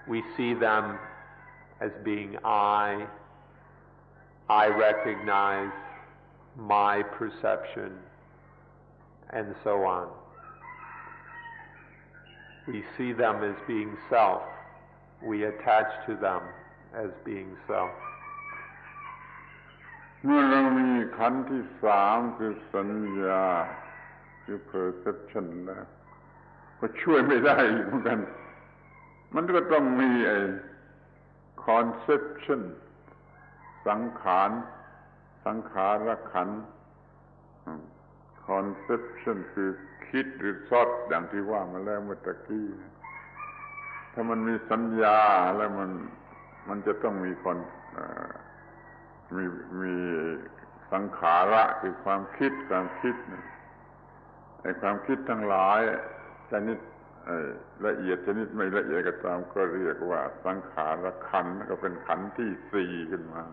we see them as being I recognize, my perception, and so on. We see them as being self. We attach to them as being self. เมื่อเรามีขันธ์ที่สามคือสัญญาคือ perception แล้วก็ช่วยไม่ได้เหมือนกันมันก็ต้องมีconception สังขารขันธ์ conception คือคิดหรือซอดอย่างที่ว่ามาแล้วเมื่อตะกี้ถ้ามันมีสัญญาแล้วมันจะต้องมีมีสังขาระคือความคิดไอ้ความคิดทั้งหลาย ชนิดละเอียดชนิดไม่ละเอียดก็ตามก็เรียกว่าสังขารขันธ์ก็เป็นขันธ์ที่สี่ขึ้นมา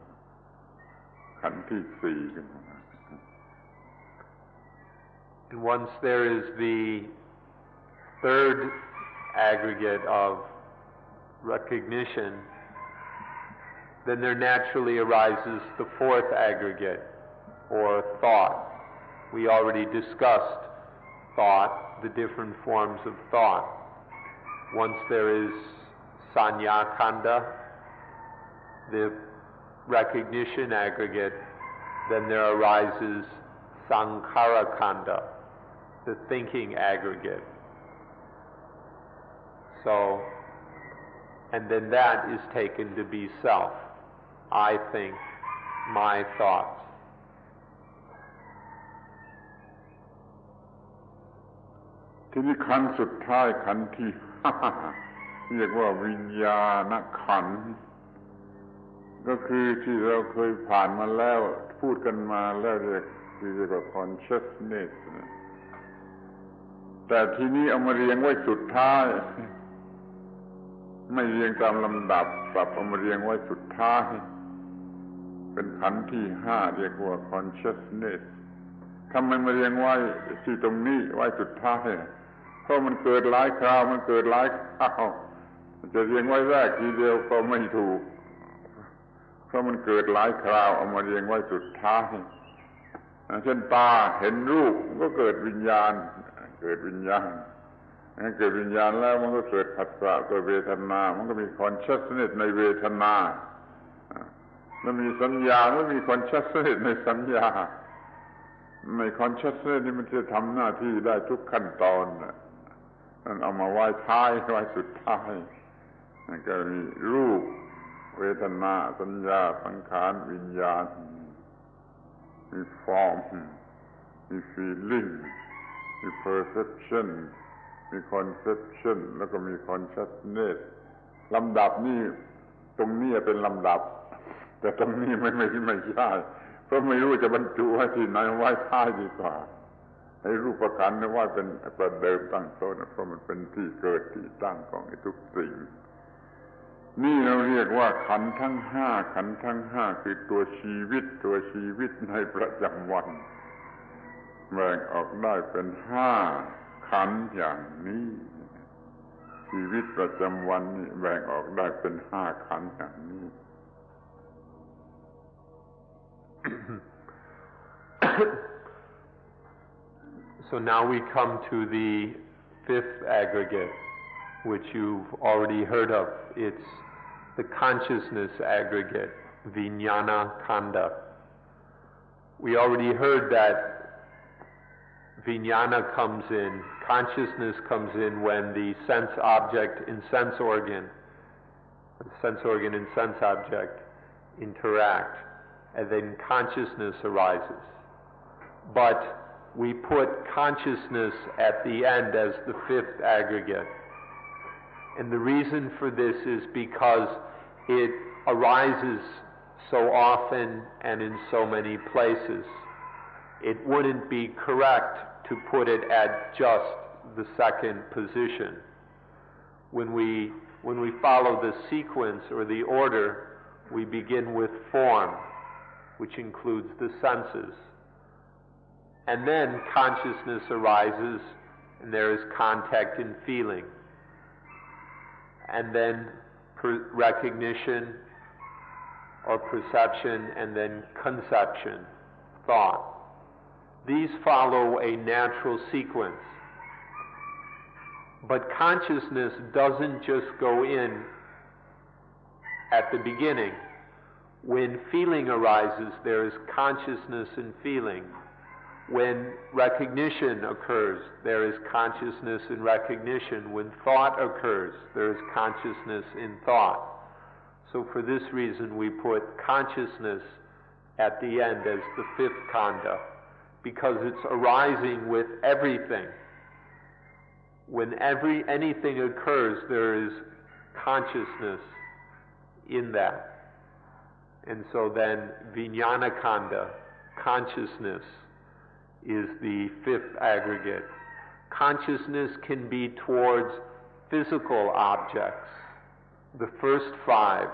ขันธ์ที่สี่ขึ้นมา And once there is the third aggregate of recognition, then there naturally arises the fourth aggregate, or thought. We already discussed thought, the different forms of thought. Once there is sanya kanda, the recognition aggregate, then there arises sankhara kanda, the thinking aggregate. So, and then that is taken to be self. I think, my thoughts. ทีนี้ขันธ์สุดท้ายขันธ์ที่เรียกว่าวิญญาณขันธ์ก็คือที่เราเคยผ่านมาแล้วพูดกันมาแล้วเรียกว่า consciousness แต่ทีนี้เอามาเรียงไว้สุดท้ายไม่เรียงตามลำดับปรับเอามาเรียงไว้สุดท้ายเป็นขันธ์ที่ห้าเรียกว่า consciousness ทำไมมาเรียงไว้ที่ตรงนี้ไว้สุดท้ายเพราะมันเกิดหลายคราวมันเกิดหลายคราวจะเรียงไว้แรกทีเดียวก็ไม่ถูกเพราะมันเกิดหลายคราวเอามาเรียงไว้สุดท้ายเช่นตาเห็นรูปมันก็เกิดวิญญาณเกิดวิญญาณแล้วมันก็เกิดผัสสะเกิดเวทนามันก็มี consciousness ในเวทนาแล้วมีสัญญาแล้วมี consciousness ในสัญญาใน consciousness นี่มันจะทำหน้าที่ได้ทุกขั้นตอนนั่นเอามาไว้ท้ายไว้สุดท้ายนั่นก็มีรูปเวทนาสัญญาสังขารวิญญาณมี form มี feeling มี perception มี conception แล้วก็มี consciousness ลำดับนี่ตรงนี้เป็นลำดับแต่ตรงนี้ไม่ใช่เพราะไม่รู้จะบรรจุไว้ที่ไหนไว้ท้ายดีกว่าให้รูปขันธ์นี่ว่าเป็นประเดิมตั้งต้นเพราะมันเป็นที่เกิดที่ตั้งของทุกสิ่งนี่เราเรียกว่าขันธ์ทั้งห้าคือตัวชีวิตในประจำวันแบ่งออกได้เป็นห้าขันธ์อย่างนี้ชีวิตประจำวันนี่แบ่งออกได้เป็นห้าขันธ์อย่างนี้ So now we come to the fifth aggregate, which you've already heard of. It's the consciousness aggregate, vijnana kanda. We already heard that vijnana comes in, consciousness comes in when the sense object and sense organ and sense object interact, and then consciousness arises. But we put consciousness at the end as the fifth aggregate. And the reason for this is because it arises so often and in so many places. It wouldn't be correct to put it at just the second position. When we follow the sequence or the order, we begin with form, which includes the senses. And then consciousness arises, and there is contact and feeling. And then recognition or perception, and then conception, thought. These follow a natural sequence. But consciousness doesn't just go in at the beginning. When feeling arises, there is consciousness and feeling. When recognition occurs, there is consciousness and recognition. When thought occurs, there is consciousness in thought. So for this reason, we put consciousness at the end as the fifth kanda, because it's arising with everything. When anything occurs, there is consciousness in that. And so then vijnana kanda, consciousness, is the fifth aggregate. consciousness can be towards physical objects, the first 5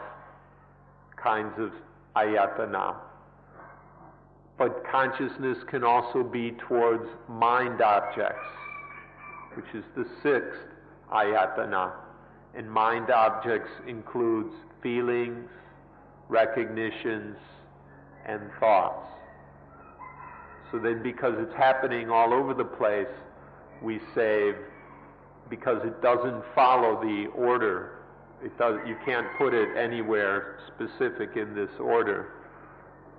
kinds of ayatana. But consciousness can also be towards mind objects, which is the 6th ayatana. And mind objects includes feelings, recognitions, and thoughts. So then, because it's happening all over the place, we say, because it doesn't follow the order, you can't put it anywhere specific in this order,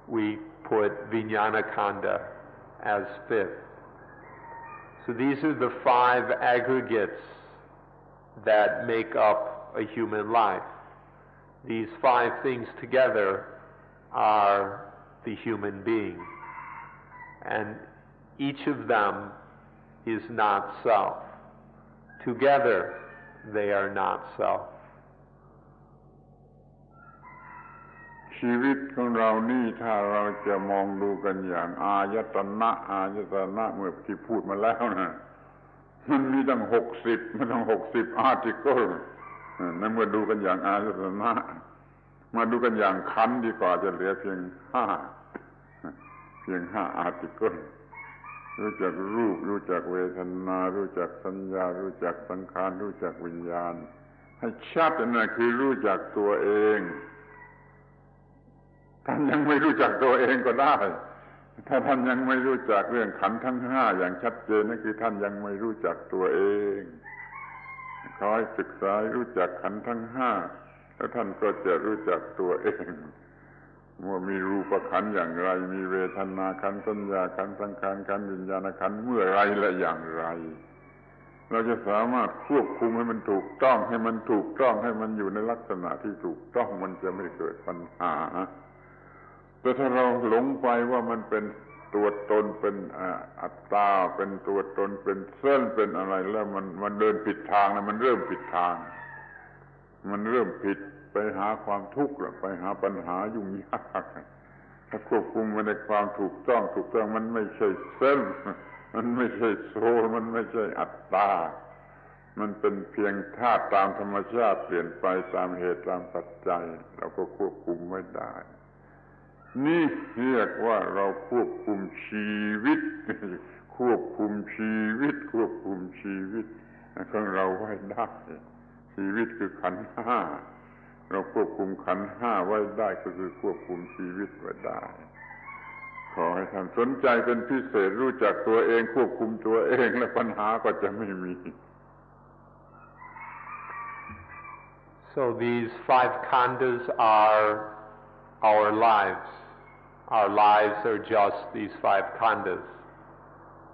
we put Vijnana Khandha as 5th. So these are the 5 aggregates that make up a human life. These 5 things together are the human being. And each of them is not self. Together, they are not self. ชีวิตของเรานี่ถ้าเราจะมองดูกันอย่างอายตนะเมื่อที่พูดมาแล้วนะมันมีตั้ง60 article นั่นเมื่อดูกันอย่างอายตนะมาดูกันอย่างขันธ์ดีกว่าจะเหลือเพียง5 article รู้จักรูปรู้จักเวทนารู้จักสัญญารู้จักสังขารรู้จักวิญญาณให้ชัดนั่นคือรู้จักตัวเองท่านยังไม่รู้จักตัวเองก็ได้ถ้าท่านยังไม่รู้จักเรื่องขันธ์ทั้ง5อย่างชัดเจนนั่นคือท่านยังไม่รู้จักตัวเองขอให้ศึกษารู้จักขันธ์ทั้ง5แล้วท่านก็จะรู้จักตัวเองว่ามีรูปขันธ์อย่างไรมีเวทนาขันธ์สัญญาขันธ์สังขารขันธ์วิญญาณขันธ์เมื่อไรและอย่างไรเราจะสามารถควบคุมให้มันถูกต้องให้มันอยู่ในลักษณะที่ถูกต้องมันจะไม่เกิดปัญหาแต่ถ้าเราหลงไปว่ามันเป็นตัวตนเป็นอัตตาเป็นตัวตนเป็นเส้นเป็นอะไรแล้วมันเดินผิดทางนะมันเริ่มผิดทางมันเริ่มผิดไปหาความทุกข์ไปหาปัญหายุ่งยากถ้าควบคุมมันในความถูกต้องมันไม่ใช่เส้นมันไม่ใช่โซลมันไม่ใช่อัตตามันเป็นเพียงธาตุตามธรรมชาติเปลี่ยนไปตามเหตุตามปัจจัยเราก็ควบคุมไม่ได้นี่เรียกว่าเราควบคุมชีวิตของเราไว้ได้ชีวิตคือขันธ์5เราควบคุมขันธ์5ไว้ได้ก็คือควบคุมชีวิตไว้ได้ขอให้ท่านสนใจเป็นพิเศษรู้จักตัวเองควบคุมตัวเองและปัญหาก็จะไม่มี So these 5 khandhas are our lives. Our lives are just these 5 khandhas.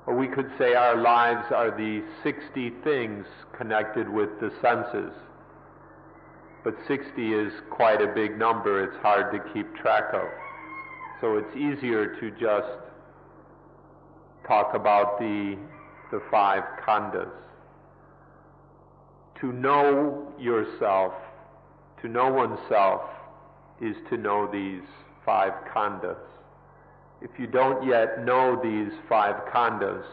Or we could say our lives are the 60 things connected with the senses. But 60 is quite a big number. It's hard to keep track of. So it's easier to just talk about the 5 khandhas. To know yourself, to know oneself, is to know these 5 khandhas. If you don't yet know these 5 khandhas,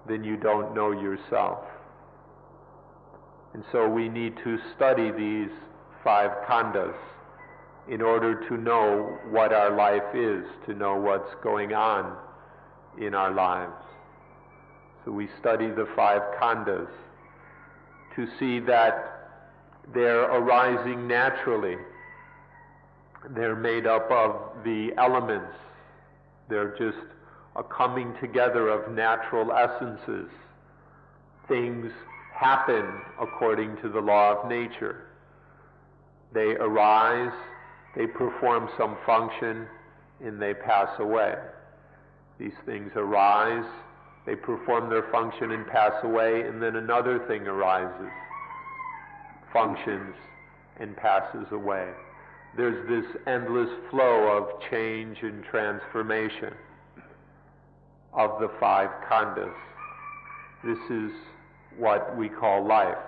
then you don't know yourself. And so we need to study these 5 khandhas in order to know what our life is, to know what's going on in our lives. So we study the 5 khandhas to see that they're arising naturally. They're made up of the elements. They're just a coming together of natural essences. Things happen according to the law of nature. They arise, they perform some function, and they pass away. These things arise, they perform their function and pass away, and then another thing arises, functions, and passes away. There's this endless flow of change and transformation of the 5 khandhas. This is what we call life.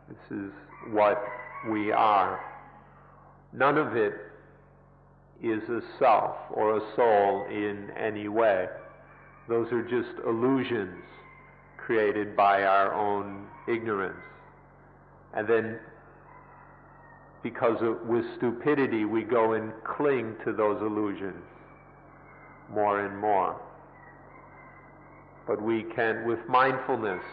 This is what we are. None of it is a self or a soul in any way. Those are just illusions created by our own ignorance. And then, with stupidity, we go and cling to those illusions more and more. But we can, with mindfulness,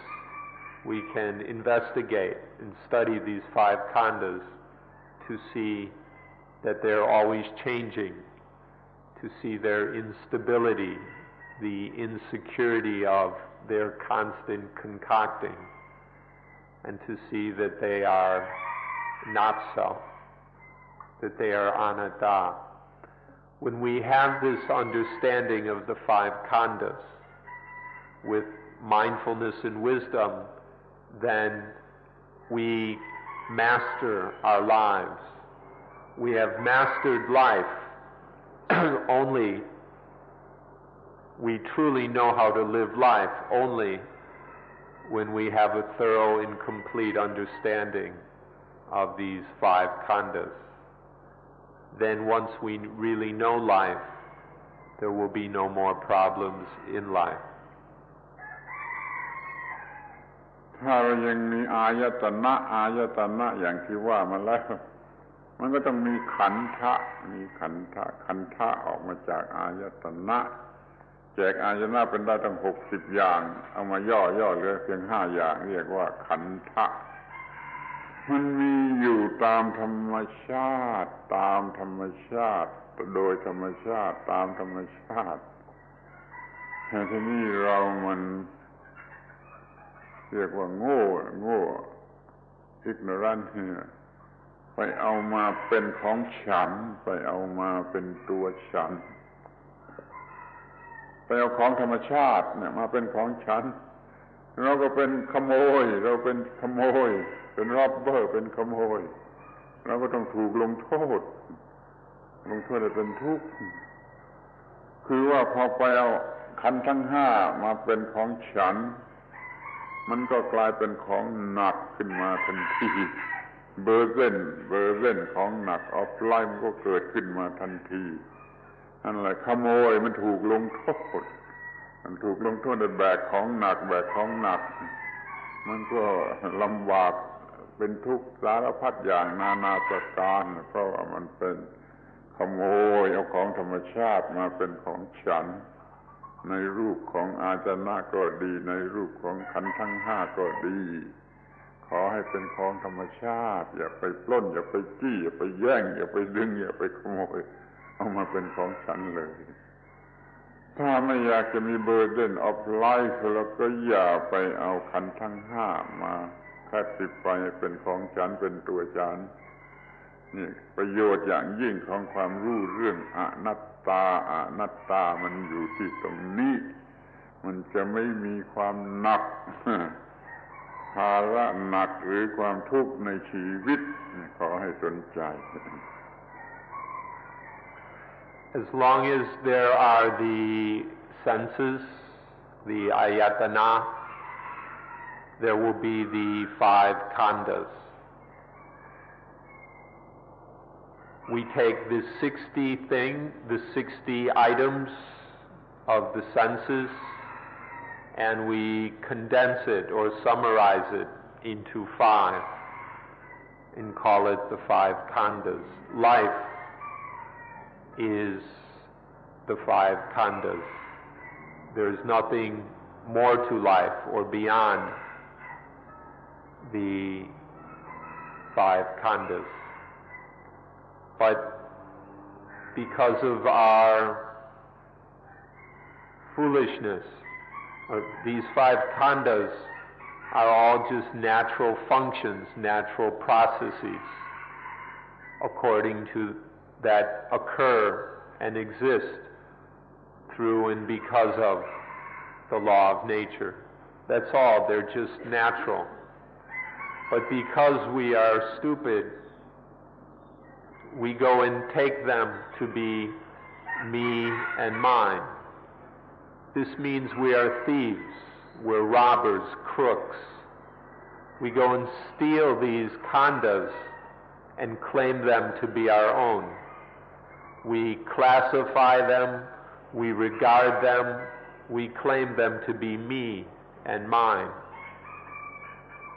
we can investigate and study these 5 khandhas to see that they're always changing, to see their instability, the insecurity of their constant concocting, and to see that they are not self, that they are anatta. When we have this understanding of the 5 khandhas with mindfulness and wisdom, then we master our lives. We have mastered life only. We truly know how to live life only when we have a thorough and complete understanding of these 5 khandhas. Then once we really know life, there will be no more problems in life. ถ้าเรายังมีอายตนะอย่างที่ว่ามาแล้ว มันก็ต้องมีขันธะขันธะออกมาจากอายตนะแจกอายตนะเป็นได้ตั้ง60อย่างเอามาย่อเหลือเพียง5อย่างเรียกว่าขันธะมันมีอยู่ตามธรรมชาติโดยธรรมชาติตามธรรมชาติแต่ที่นี่เรามันเรียกว่าโง่ ignorant ไปเอามาเป็นของฉันไปเอามาเป็นตัวฉันไปเอาของธรรมชาติเนี่ยมาเป็นของฉันเราก็เป็นขโมยเป็นร็อบเบอร์เป็นขโมยเราก็ต้องถูกลงโทษให้เป็นทุกข์คือว่าพอไปเอาขันธ์ทั้ง5มาเป็นของฉันมันก็กลายเป็นของหนักขึ้นมาทันทีเบอร์เซนของหนักออฟไลน์มันก็เกิดขึ้นมาทันทีนั่นแหละขโมยมันถูกลงโทษในแบกของหนักมันก็ลำบากเป็นทุกข์สารพัดอย่างนานาประการเพราะว่ามันเป็นขโมยเอาของธรรมชาติมาเป็นของฉันในรูปของอาจนะก็ดีในรูปของขันธ์ทั้ง5ก็ดีขอให้เป็นของธรรมชาติอย่าไปปล้นอย่าไปจี้อย่าไปแย่งอย่าไปดึงอย่าไปขโมยเอามาเป็นของฉันเลยถ้าไม่อยากจะมี burden of life แล้วก็อย่าไปเอาขันธ์ทั้ง5มาคัดสิบไปเป็นของฉันเป็นตัวฉันนี่ประโยชน์อย่างยิ่งของความรู้เรื่องอนัตตามันอยู่ที่ตรงนี้มันจะไม่มีความหนักภาระหนักหรือความทุกข์ในชีวิตขอให้สนใจ As long as there are the senses, the ayatana, there will be the 5 khandhas. We take the 60 items of the senses, and we condense it or summarize it into 5 and call it the 5 khandhas. Life is the 5 khandhas. There is nothing more to life or beyond the 5 khandhas. But because of our foolishness, these 5 khandhas are all just natural functions, natural processes according to that occur and exist through and because of the law of nature. That's all. They're just natural. But because we are stupid, we go and take them to be me and mine. This means we are thieves, we're robbers, crooks. We go and steal these khandhas and claim them to be our own. We classify them, we regard them, we claim them to be me and mind,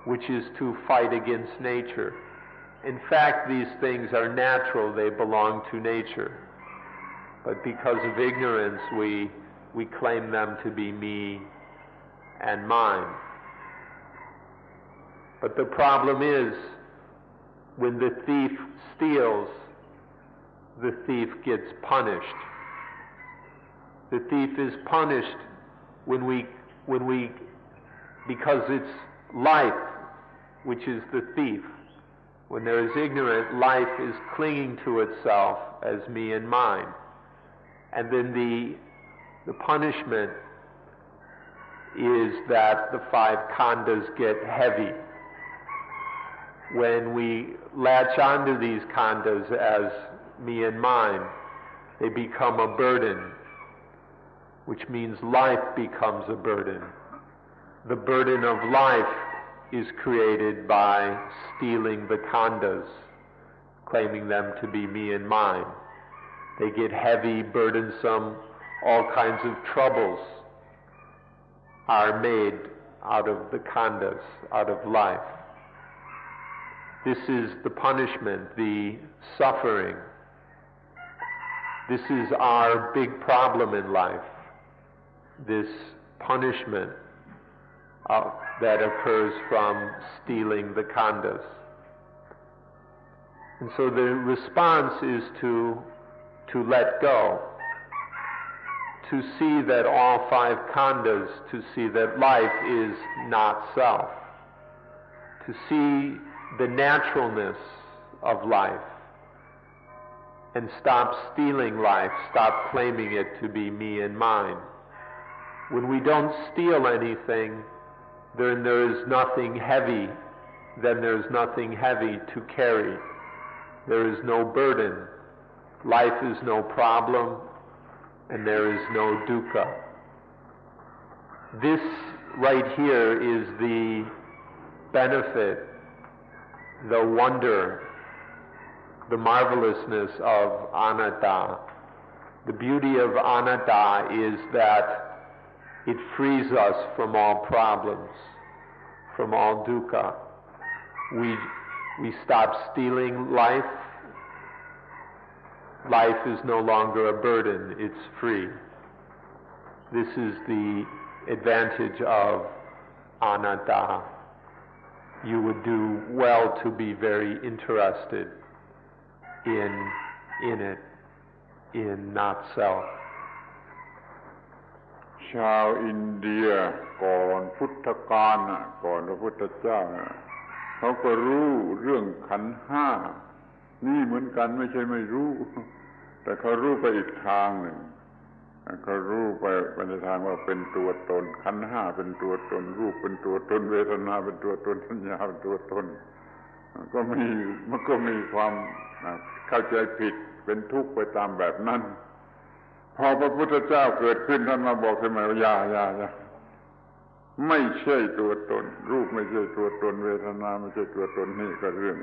which is to fight against nature. In fact, these things are natural, they belong to nature. But because of ignorance, we claim them to be me and mine. But the problem is, when the thief steals, the thief gets punished. The thief is punished when we, because it's life which is the thief. When there is ignorance, life is clinging to itself as me and mine. And then the punishment is that the 5 khandhas get heavy. When we latch onto these khandhas as me and mine, they become a burden, which means life becomes a burden. The burden of life is created by stealing the khandhas, claiming them to be me and mine. They get heavy, burdensome, all kinds of troubles are made out of the khandhas, out of life. This is the punishment, the suffering. This is our big problem in life, this punishment that occurs from stealing the khandhas. And so the response is to let go, to see that all 5 khandhas, to see that life is not self, to see the naturalness of life, and stop stealing life, stop claiming it to be me and mine. When we don't steal anything, then there is nothing heavy, to carry. There is no burden. Life is no problem, and there is no dukkha. This right here is the benefit, the wonder, the marvelousness of anatta. The beauty of anatta is that it frees us from all problems, from all dukkha. We stop stealing life. Life is no longer a burden, it's free. This is the advantage of anatta. You would do well to be very interested in it, in not self. ชาวอินเดียก่อนพุทธกาลก่อนพระพุทธเจ้าเขาก็รู้เรื่องขันธ์5นี่เหมือนกันไม่ใช่ไม่รู้แต่เขารู้ไปอีกทางหนึ่งเขารู้ไปในทางว่าเป็นตัวตนขันธ์5เป็นตัวตนรูปเป็นตัวตนเวทนาเป็นตัวตนสัญญาเป็นตัวตนมันก็มีความเข้าใจผิดเป็นทุกข์ไปตามแบบนั้นพอพระพุทธเจ้าเกิดขึ้นท่านมาบอกทำไมว่าอย่าไม่ใช่ตัวตนรูปไม่ใช่ตัวตนเวทนาไม่ใช่ตัวตนนี่ก็เรื่อง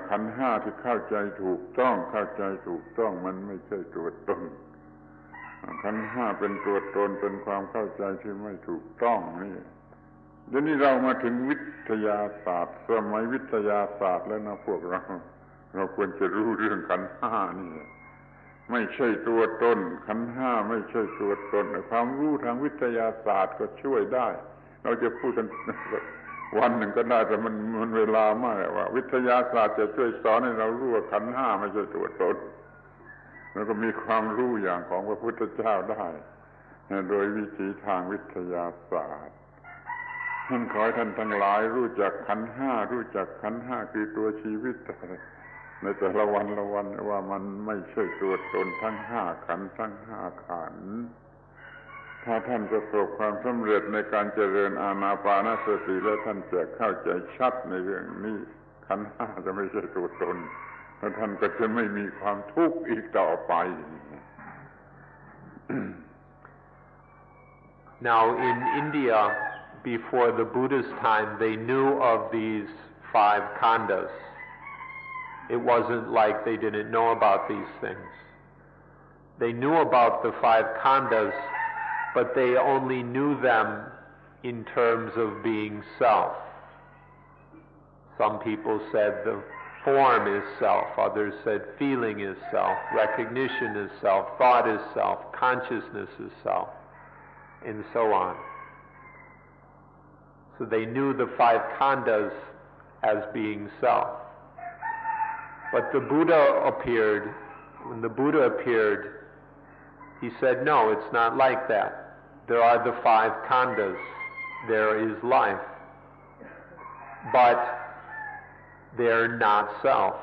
ขันธ์5ที่เข้าใจถูกต้องมันไม่ใช่ตัวตนขันธ์5เป็นตัวตนเป็นความเข้าใจที่ไม่ถูกต้องนี่เดี๋ยวนี้เรามาถึงวิทยาศาสตร์สมัยวิทยาศาสตร์แล้วนะพวกเราควรจะรู้เรื่องขันธ์5นี่ไม่ใช่ตัวตนขันธ์5ไม่ใช่ตัวตนความรู้ทางวิทยาศาสตร์ก็ช่วยได้เราจะพูดกันวันหนึ่งก็ได้แต่มันเวลามากว่าวิทยาศาสตร์จะช่วยสอนให้เรารู้ว่าขันธ์5ไม่ใช่ตัวตนแล้วก็มีความรู้อย่างของพระพุทธเจ้าได้โดยวิธีทางวิทยาศาสตร์ท่านขอให้ท่านทั้งหลายรู้จักขันธ์5รู้จักขันธ์5คือตัวชีวิตในแต่ละวันว่ามันไม่ใช่ตัวตนทั้ง5ขันธ์ทั้ง5ขันธ์ถ้าท่านประสบความสำเร็จในการเจริญอานาปานสติแล้วท่านจะเข้าใจชัดในเรื่องนี้ขันธ์5จะไม่ใช่ตัวตนแล้วท่านก็จะไม่มีความทุกข์อีกต่อไป Now in India, before the Buddha's time, they knew of these 5 khandhas. It wasn't like they didn't know about these things. They knew about the 5 khandhas, but they only knew them in terms of being self. Some people said the form is self, others said feeling is self, recognition is self, thought is self, consciousness is self, and so on. So they knew the five khandhas as being self. But the Buddha appeared. When the Buddha appeared, he said, no, it's not like that. There are the five khandhas. There is life. But they're not self.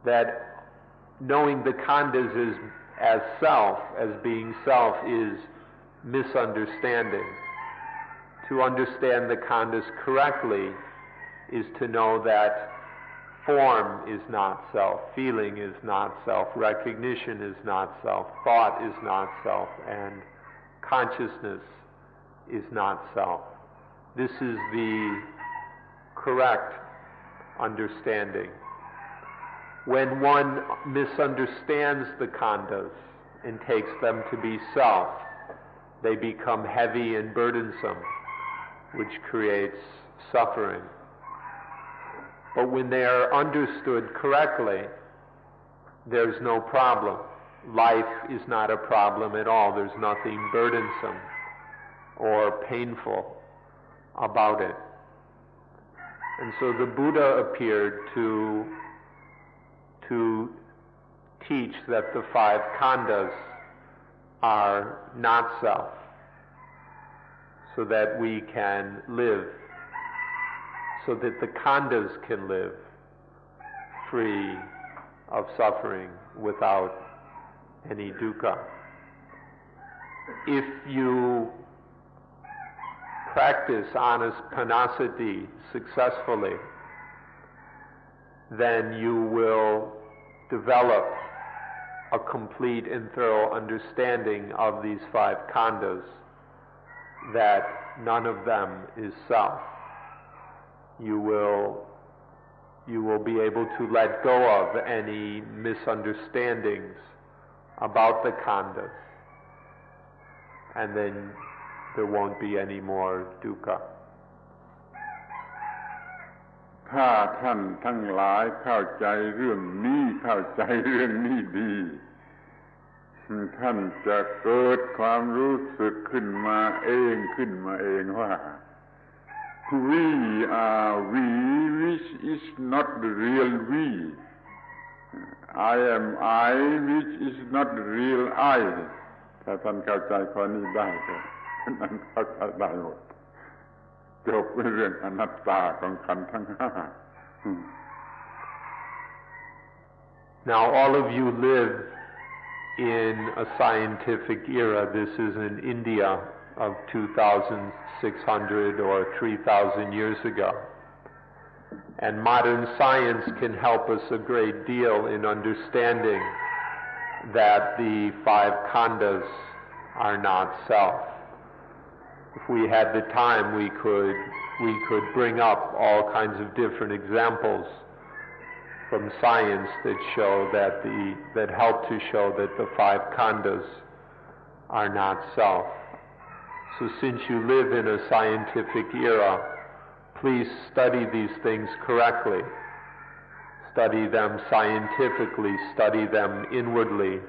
That knowing the khandhas as self, as being self, is misunderstanding. To understand the khandhas correctly is to know that form is not self, feeling is not self, recognition is not self, thought is not self, and consciousness is not self. This is the correct understanding. When one misunderstands the khandhas and takes them to be self, they become heavy and burdensome, which creates suffering. But when they are understood correctly, there's no problem. Life is not a problem at all. There's nothing burdensome or painful about it. And so the Buddha appeared to teach that the five khandhas are not self, so that we can live, so that the khandhas can live free of suffering without any dukkha. If you practice anapanasati successfully, then you will develop a complete and thorough understanding of these five khandhas, that none of them is self. You will be able to let go of any misunderstandings about the khandhas, and then there won't be any more dukkha. ถ้าท่านทั้งหลายเข้าใจเรื่องนี้เข้าใจเรื่องนี้ดีท่านจะเกิดความรู้สึกขึ้นมาเองว่า we are we which is not the real we. I am I which is not the real I. ถ้าท่านเข้าใจข้อนี้ได้ก็ท่านเข้าใจได้หมดจบเรื่องอนัตตาของขันธ์ทั้งห้า Now all of you live in a scientific era. This is in India of 2,600 or 3,000 years ago. And modern science can help us a great deal in understanding that the five khandhas are not self. If we had the time, we could bring up all kinds of different examples from science that help to show that the five khandhas are not self. So since you live in a scientific era, please study these things correctly. Study them scientifically, study them inwardly,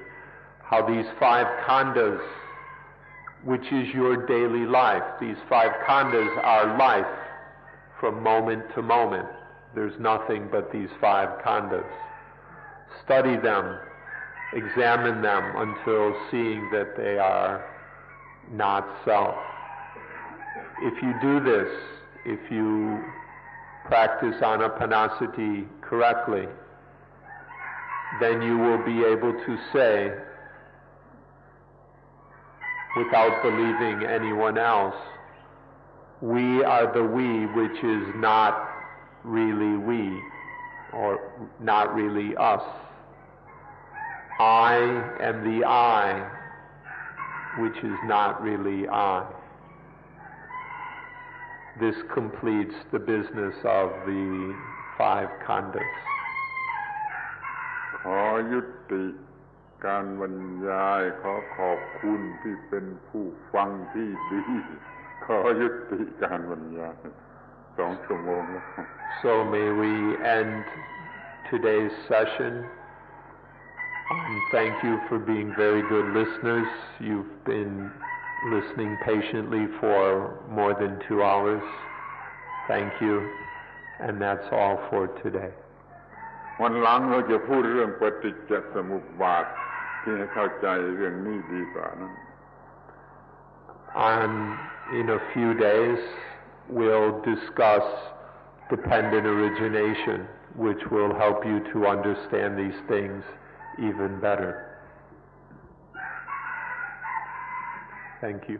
how these five khandhas, which is your daily life, these five khandhas are life from moment to moment. There's nothing but these five khandhas. Study them, examine them until seeing that they are not self. If you do this, if you practice anapanasati correctly, then you will be able to say, without believing anyone else, we are the we which is not really we, or not really us. I am the I, which is not really I. This completes the business of the five khandhas. ขอยุติการบรรยายขอขอบคุณที่เป็นผู้ฟังที่ดี ขอยุติการบรรยาย2 ชั่วโมงแล้ว So may we end today's session. Thank you for being very good listeners. You've been listening patiently for more than 2 hours. Thank you. And that's all for today. วันหลังเราจะพูดเรื่องปฏิจจสมุปบาทที่ให้เข้าใจเรื่องนี้ดีกว่านั้น In a few days, we'll discuss dependent origination, which will help you to understand these things even better. Thank you.